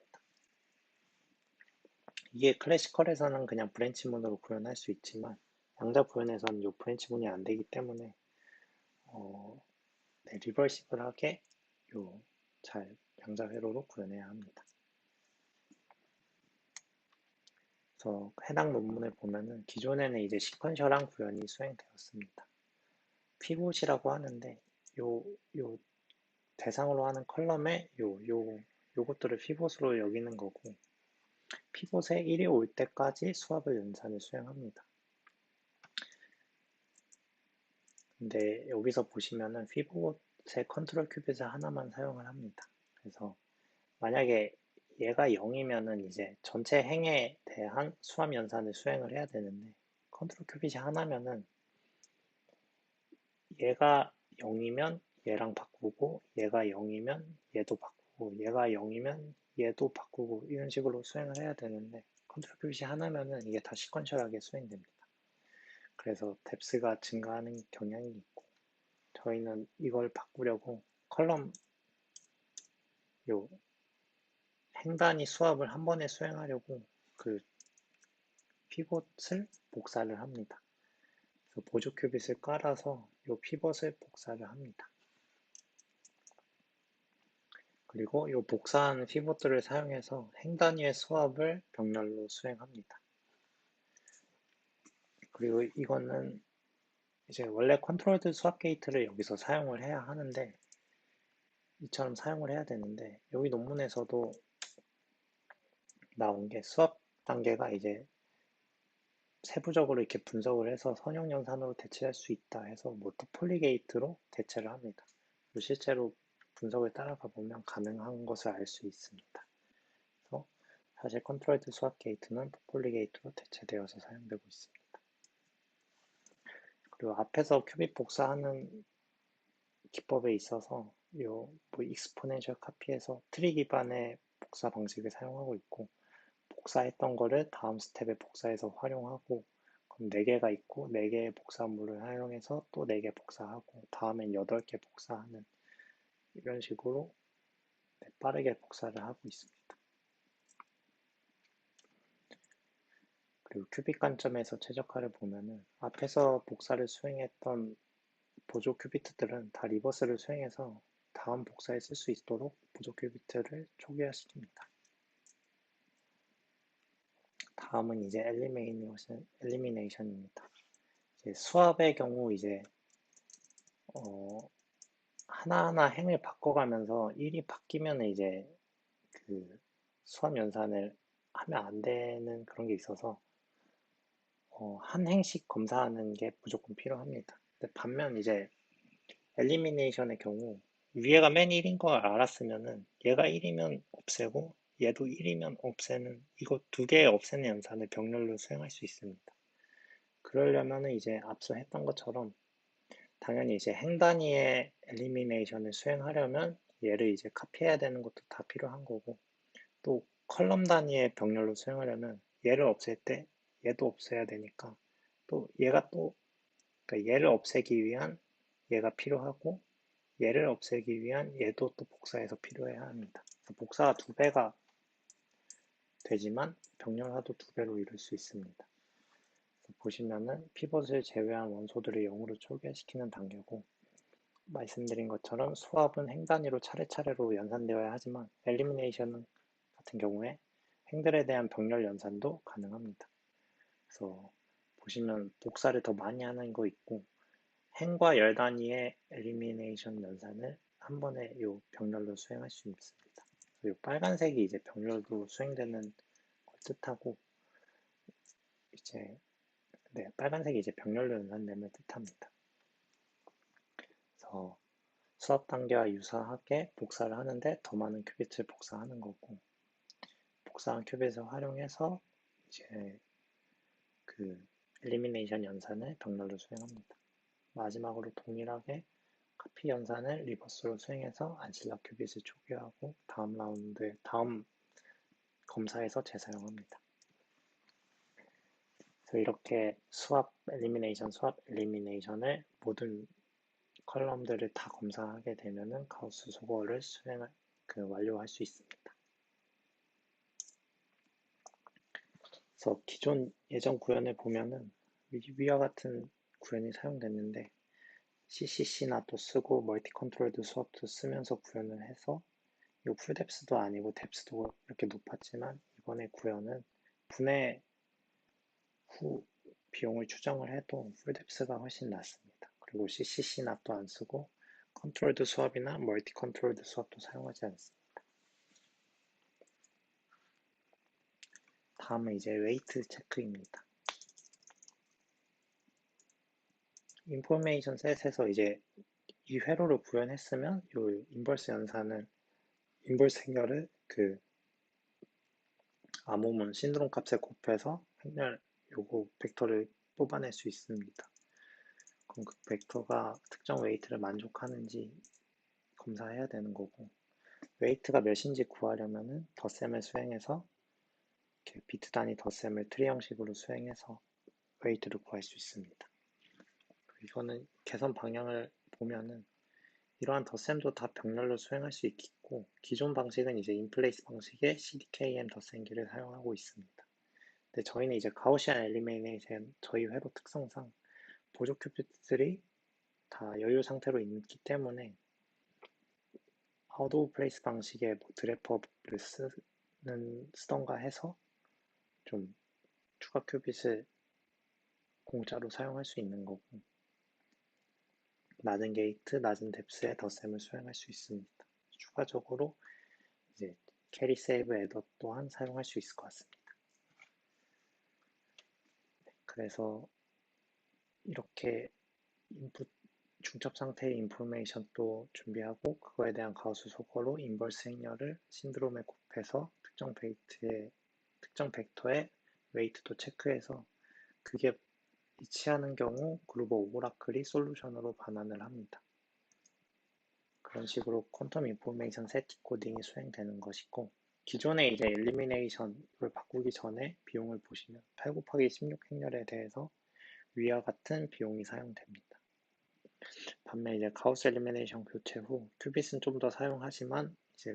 이게 클래시컬에서는 그냥 브랜치문으로 구현할 수 있지만 양자 구현에서는 이 브랜치문이 안 되기 때문에 네, 리버시블하게 잘 양자 회로로 구현해야 합니다. 그래서 해당 논문을 보면은 기존에는 이제 시퀀셜한 구현이 수행되었습니다. 피봇이라고 하는데 요 대상으로 하는 컬럼에 요것들을 피봇으로 여기는 거고 피봇에 1이 올 때까지 수합을 연산을 수행합니다. 근데 여기서 보시면은 피봇의 컨트롤 큐빗을 하나만 사용을 합니다. 그래서 만약에 얘가 0이면은 이제 전체 행에 대한 수합 연산을 수행을 해야 되는데 컨트롤 큐빗이 하나면은 얘가 0이면 얘랑 바꾸고 얘가 0이면 얘도 바꾸고 얘가 0이면 얘도 바꾸고 이런 식으로 수행을 해야 되는데 컨트롤 큐빗이 하나면은 이게 다 시퀀셜하게 수행됩니다. 그래서 뎁스가 증가하는 경향이 있고 저희는 이걸 바꾸려고 컬럼 요 행단위 수합을 한 번에 수행하려고 그 피봇을 복사를 합니다. 그래서 보조 큐빗을 깔아서 요 피벗을 복사를 합니다. 그리고 이 복사한 피봇들을 사용해서 행단위의 수합을 병렬로 수행합니다. 그리고 이거는 이제 원래 컨트롤드 수합 게이트를 여기서 사용을 해야 하는데 이처럼 사용을 해야 되는데 여기 논문에서도 나온 게 수합 단계가 이제 세부적으로 이렇게 분석을 해서 선형 연산으로 대체할 수 있다 해서 뭐 토폴리 게이트로 대체를 합니다. 실제로 분석을 따라가 보면 가능한 것을 알 수 있습니다. 그래서 사실 컨트롤드 수합 게이트는 토폴리 게이트로 대체되어서 사용되고 있습니다. 그리고 앞에서 큐빅 복사하는 기법에 있어서 뭐 익스포넨셜 카피에서 트리 기반의 복사 방식을 사용하고 있고 복사했던 거를 다음 스텝에 복사해서 활용하고 그럼 4개가 있고 4개의 복사물을 사용해서 또 4개 복사하고 다음엔 8개 복사하는 이런 식으로 빠르게 복사를 하고 있습니다. 그리고 큐빅 관점에서 최적화를 보면은 앞에서 복사를 수행했던 보조 큐비트들은 다 리버스를 수행해서 다음 복사에 쓸 수 있도록 보조 큐비트를 초기화시킵니다. 다음은 이제 엘리미네이션입니다. 이제 수합의 경우 이제 하나하나 행을 바꿔가면서 1이 바뀌면 이제 그 수합 연산을 하면 안 되는 그런 게 있어서 한 행씩 검사하는 게 무조건 필요합니다. 근데 반면 이제 엘리미네이션의 경우 위에가 맨 1인 걸 알았으면은 얘가 1이면 없애고 얘도 1이면 없애는 이거 2개의 없애는 연산을 병렬로 수행할 수 있습니다. 그러려면은 이제 앞서 했던 것처럼 당연히 이제 행 단위의 엘리미네이션을 수행하려면 얘를 이제 카피해야 되는 것도 다 필요한 거고 또 컬럼 단위의 병렬로 수행하려면 얘를 없앨 때 얘도 없애야 되니까 또 얘가 또 그러니까 얘를 없애기 위한 얘가 필요하고 얘를 없애기 위한 얘도 또 복사해서 필요해야 합니다. 복사가 2배가 되지만 병렬화도 2배로 이룰 수 있습니다. 보시면은 피벗을 제외한 원소들을 0으로 초기화시키는 단계고, 말씀드린 것처럼 수압은 행 단위로 차례차례로 연산되어야 하지만 엘리미네이션 같은 경우에 행들에 대한 병렬 연산도 가능합니다. 그래서 보시면 복사를 더 많이 하는 거 있고, 행과 열 단위의 엘리미네이션 연산을 한 번에 이 병렬로 수행할 수 있습니다. 이 빨간색이 이제 병렬로 수행되는 걸 뜻하고, 이제 빨간색이 이제 병렬로 연산됨을 뜻합니다. 그래서 수압 단계와 유사하게 복사를 하는데 더 많은 큐빗을 복사하는 거고, 복사한 큐빗을 활용해서 이제 그 엘리미네이션 연산을 병렬로 수행합니다. 마지막으로 동일하게 카피 연산을 리버스로 수행해서 안실라 큐빗을 초기화하고 다음 검사에서 재사용합니다. 그래서 이렇게 수압 엘리미네이션을 모든 컬럼들을 다 검사하게 되면은 가우스 소거를 완료할 수 있습니다. 그래서 예전 구현을 보면은 위와 같은 구현이 사용됐는데 CCC나 또 쓰고 멀티 컨트롤드 수압도 쓰면서 구현을 해서 이 풀뎁스도 아니고 뎁스도 이렇게 높았지만 이번에 구현은 분해 후 비용을 추정을 해도 풀뎁스가 훨씬 낮습니다. 그리고 CCC나 또 안 쓰고 컨트롤드 수압이나 멀티 컨트롤드 수압도 사용하지 않습니다. 다음은 이제 웨이트 체크입니다. 인포메이션 셋에서 이제 이 회로를 구현했으면 이 인버스 행렬을 암호문 신드롬 값에 곱해서 행렬 요거 벡터를 뽑아낼 수 있습니다. 그럼 그 벡터가 특정 웨이트를 만족하는지 검사해야 되는 거고, 웨이트가 몇인지 구하려면은 덧셈을 수행해서 비트 단위 덧셈을 트리 형식으로 수행해서 웨이트를 구할 수 있습니다. 이거는 개선 방향을 보면은 이러한 덧셈도 다 병렬로 수행할 수 있겠고, 기존 방식은 이제 인플레이스 방식의 CDKM 덧셈기를 사용하고 있습니다. 근데 저희는 이제 가우시안 엘리미네이션 저희 회로 특성상 보조 큐빗들이 다 여유 상태로 있기 때문에 아웃 오브 플레이스 방식의 드래퍼를 쓰던가 해서 좀 추가 큐빗을 공짜로 사용할 수 있는 거고, 낮은 게이트, 낮은 뎁스의 덧셈을 수행할 수 있습니다. 추가적으로 이제 캐리 세이브 에더 또한 사용할 수 있을 것 같습니다. 그래서 이렇게 중첩 상태의 인포메이션도 준비하고 그거에 대한 가우스 소거로 인버스 행렬을 신드롬에 곱해서 특정 벡터의 웨이트도 체크해서 그게 일치하는 경우 글로벌 오라클이 솔루션으로 반환을 합니다. 그런 식으로 퀀텀 인포메이션 셋 디코딩이 수행되는 것이고, 기존의 이제 엘리미네이션을 바꾸기 전에 비용을 보시면 8 곱하기 16 행렬에 대해서 위와 같은 비용이 사용됩니다. 반면 이제 가우스 엘리미네이션 교체 후 큐빗은 좀 더 사용하지만 이제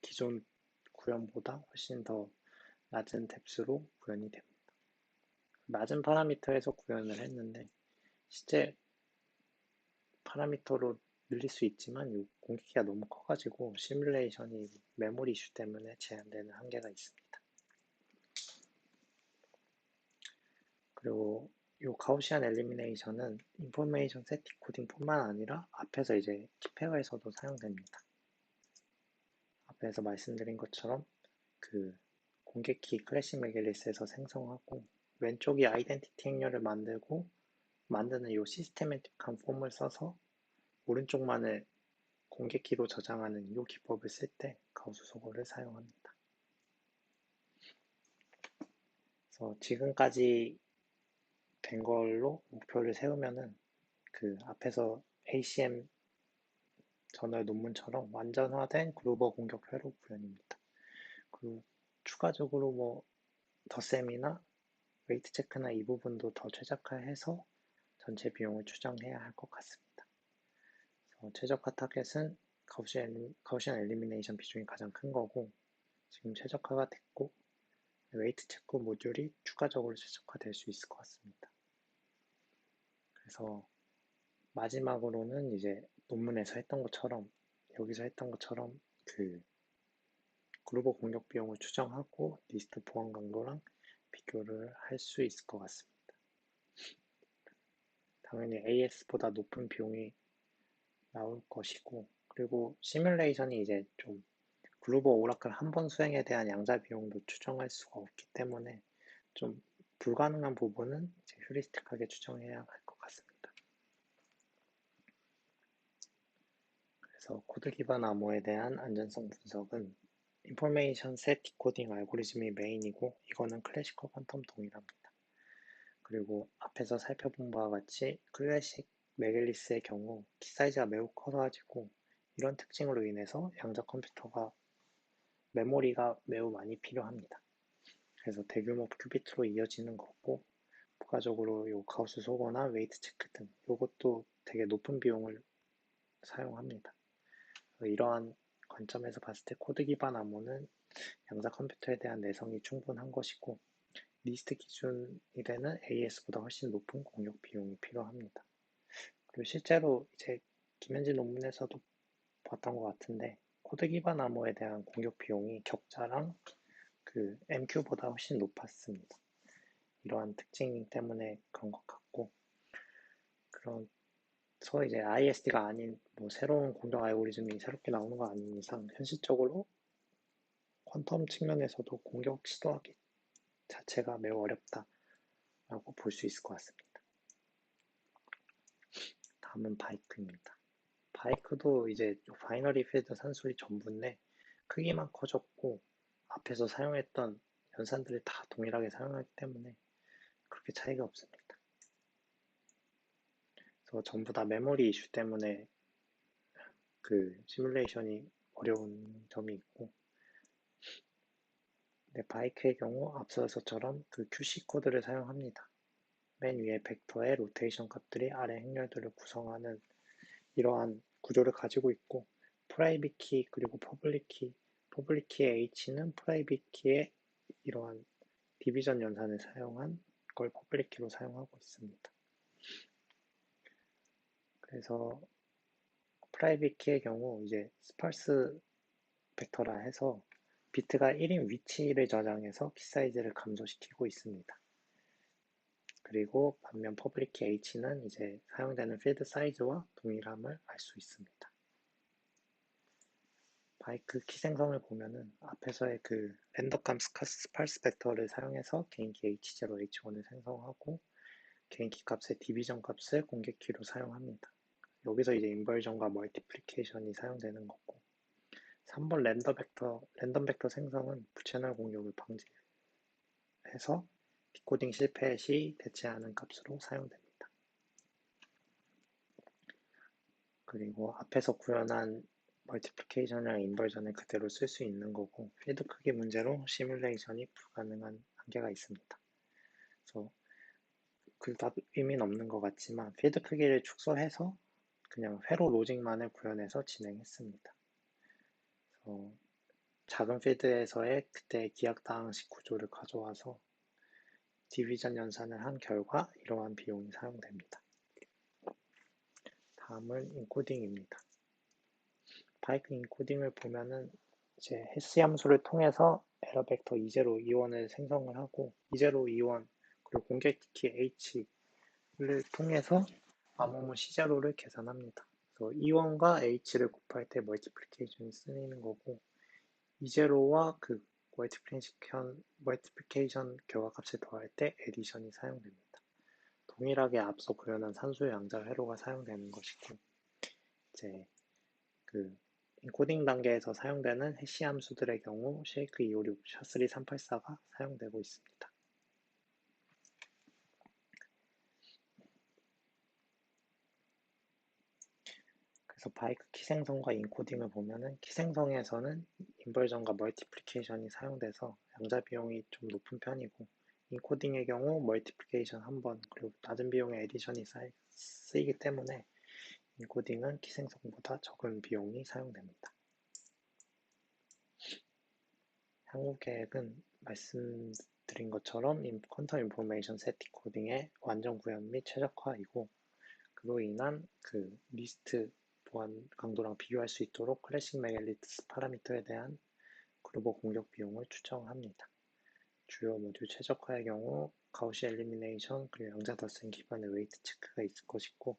기존 구현보다 훨씬 더 낮은 뎁스로 구현이 됩니다. 낮은 파라미터에서 구현을 했는데 실제 파라미터로 늘릴 수 있지만 이 공기가 너무 커가지고 시뮬레이션이 메모리 이슈 때문에 제한되는 한계가 있습니다. 그리고 이 가우시안 엘리미네이션은 인포메이션 셋 디코딩뿐만 아니라 앞에서 이제 키페어에서도 사용됩니다. 앞에서 말씀드린 것처럼 그 공개키 클래식 메길리스에서 생성하고 왼쪽이 아이덴티티 행렬을 만드는 이 시스테매틱한 폼을 써서 오른쪽만을 공개키로 저장하는 이 기법을 쓸 때 가우스 소거를 사용합니다. 그래서 지금까지 된 걸로 목표를 세우면은 그 앞에서 ACM 저널 논문처럼 완전화된 글로벌 공격 회로 구현입니다. 그리고 추가적으로 뭐 덧셈이나 웨이트 체크나 이 부분도 더 최적화해서 전체 비용을 추정해야 할 것 같습니다. 최적화 타겟은 가우시안 엘리미네이션 비중이 가장 큰 거고 지금 최적화가 됐고 웨이트 체크 모듈이 추가적으로 최적화될 수 있을 것 같습니다. 그래서 마지막으로는 이제 논문에서 했던 것처럼 여기서 했던 것처럼 그 글로벌 공격 비용을 추정하고 리스트 보안 강도랑 비교를 할 수 있을 것 같습니다. 당연히 AS보다 높은 비용이 나올 것이고, 그리고 시뮬레이션이 이제 좀 글로벌 오라클 한 번 수행에 대한 양자 비용도 추정할 수가 없기 때문에 좀 불가능한 부분은 이제 휴리스틱하게 추정해야 할 것 같습니다. 그래서 코드 기반 암호에 대한 안전성 분석은 인포메이션 셋 디코딩 알고리즘이 메인이고, 이거는 클래식과 퀀텀 동일합니다. 그리고 앞에서 살펴본 바와 같이 클래식 메갤리스의 경우 키 사이즈가 매우 커가지고 이런 특징으로 인해서 양자 컴퓨터가 메모리가 매우 많이 필요합니다. 그래서 대규모 큐비트로 이어지는 거고, 부가적으로 요 가우스 소거나 웨이트 체크 등 요것도 되게 높은 비용을 사용합니다. 이러한 관점에서 봤을 때 코드 기반 암호는 양자 컴퓨터에 대한 내성이 충분한 것이고, 리스트 기준이 되는 AS보다 훨씬 높은 공격 비용이 필요합니다. 그리고 실제로 이제 김현지 논문에서도 봤던 것 같은데, 코드 기반 암호에 대한 공격 비용이 격자랑 그 MQ보다 훨씬 높았습니다. 이러한 특징 때문에 그런 것 같고, 그래서 이제 ISD가 아닌 뭐 새로운 공격 알고리즘이 새롭게 나오는 거 아닌 이상 현실적으로 퀀텀 측면에서도 공격 시도하기 자체가 매우 어렵다라고 볼 수 있을 것 같습니다. 다음은 바이크입니다. 바이크도 이제 바이너리 필드 산술이 전부인데 크기만 커졌고 앞에서 사용했던 연산들을 다 동일하게 사용하기 때문에 그렇게 차이가 없습니다. 그래서 전부 다 메모리 이슈 때문에 그 시뮬레이션이 어려운 점이 있고, 바이크의 경우 앞서서처럼 그 QC 코드를 사용합니다. 맨 위에 벡터의 로테이션 값들이 아래 행렬들을 구성하는 이러한 구조를 가지고 있고, 프라이빗 키 그리고 퍼블릭 키의 H는 프라이빗 키의 이러한 디비전 연산을 사용한 걸 퍼블릭 키로 사용하고 있습니다. 그래서 프라이빗 키의 경우 이제 스팔스 벡터라 해서 비트가 1인 위치를 저장해서 키 사이즈를 감소시키고 있습니다. 그리고 반면 퍼블릭 키 H는 이제 사용되는 필드 사이즈와 동일함을 알 수 있습니다. 바이크 키 생성을 보면은 앞에서의 그 랜덤감 스팔스 벡터를 사용해서 개인키 H0, H1을 생성하고 개인키 값의 디비전 값을 공개키로 사용합니다. 여기서 이제 인버전과 멀티플리케이션이 사용되는 거고, 3번 랜덤 벡터 생성은 부채널 공격을 방지해서 디코딩 실패 시 대체하는 값으로 사용됩니다. 그리고 앞에서 구현한 멀티플리케이션이랑 인버전을 그대로 쓸 수 있는 거고, 필드 크기 문제로 시뮬레이션이 불가능한 한계가 있습니다. 그래서 그닥 의미는 없는 것 같지만 필드 크기를 축소해서 그냥 회로 로직만을 구현해서 진행했습니다. 그래서 작은 필드에서의 그때의 기하당식 구조를 가져와서 디비전 연산을 한 결과 이러한 비용이 사용됩니다. 다음은 인코딩입니다. 바이크 인코딩을 보면은 이제 해시 함수를 통해서 에러 벡터 20, 21을 생성을 하고 20, 21 그리고 공격키 H를 통해서 암호문 C0를 계산합니다. 그래서 E1과 H를 곱할 때 멀티플리케이션이 쓰이는 거고 20와 그 멀티플리케이션 결과값을 더할 때 에디션이 사용됩니다. 동일하게 앞서 구현한 산수의 양자 회로가 사용되는 것이고, 이제 그 인코딩 단계에서 사용되는 해시 함수들의 경우 쉐이크 256, 샤3 384가 사용되고 있습니다. 그래서 바이크 키 생성과 인코딩을 보면은 키 생성에서는 인버전과 멀티플리케이션이 사용돼서 양자 비용이 좀 높은 편이고, 인코딩의 경우 멀티플리케이션 한 번 그리고 낮은 비용의 에디션이 쓰이기 때문에 인코딩은 키 생성보다 적은 비용이 사용됩니다. 향후 계획은 말씀드린 것처럼 퀀텀 인포메이션 셋 디코딩의 완전 구현 및 최적화이고, 그로 인한 그 리스트 보안 강도랑 비교할 수 있도록 클래식 메갈리트스 파라미터에 대한 글로벌 공격 비용을 추정합니다. 주요 모듈 최적화의 경우 가우시 엘리미네이션 그리고 양자 덧셈 기반의 웨이트 체크가 있을 것이고,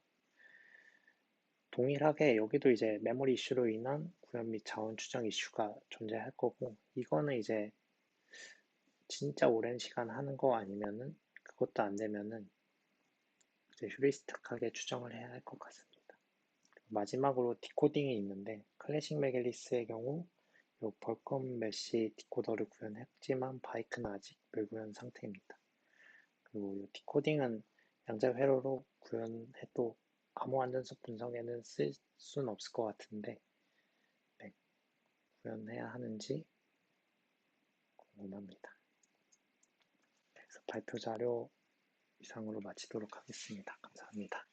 동일하게 여기도 이제 메모리 이슈로 인한 구현 및 자원 추정 이슈가 존재할 거고, 이거는 이제 진짜 오랜 시간 하는 거 아니면은 그것도 안 되면은 이제 휴리스틱하게 추정을 해야 할 것 같습니다. 마지막으로 디코딩이 있는데, 클래식 메갈리스의 경우 요 벌컴 메시 디코더를 구현했지만 바이크는 아직 미구현 상태입니다. 그리고 이 디코딩은 양자 회로로 구현해도 암호 안전성 분석에는 쓸 수는 없을 것 같은데, 네, 구현해야 하는지 궁금합니다. 그래서 발표 자료 이상으로 마치도록 하겠습니다. 감사합니다.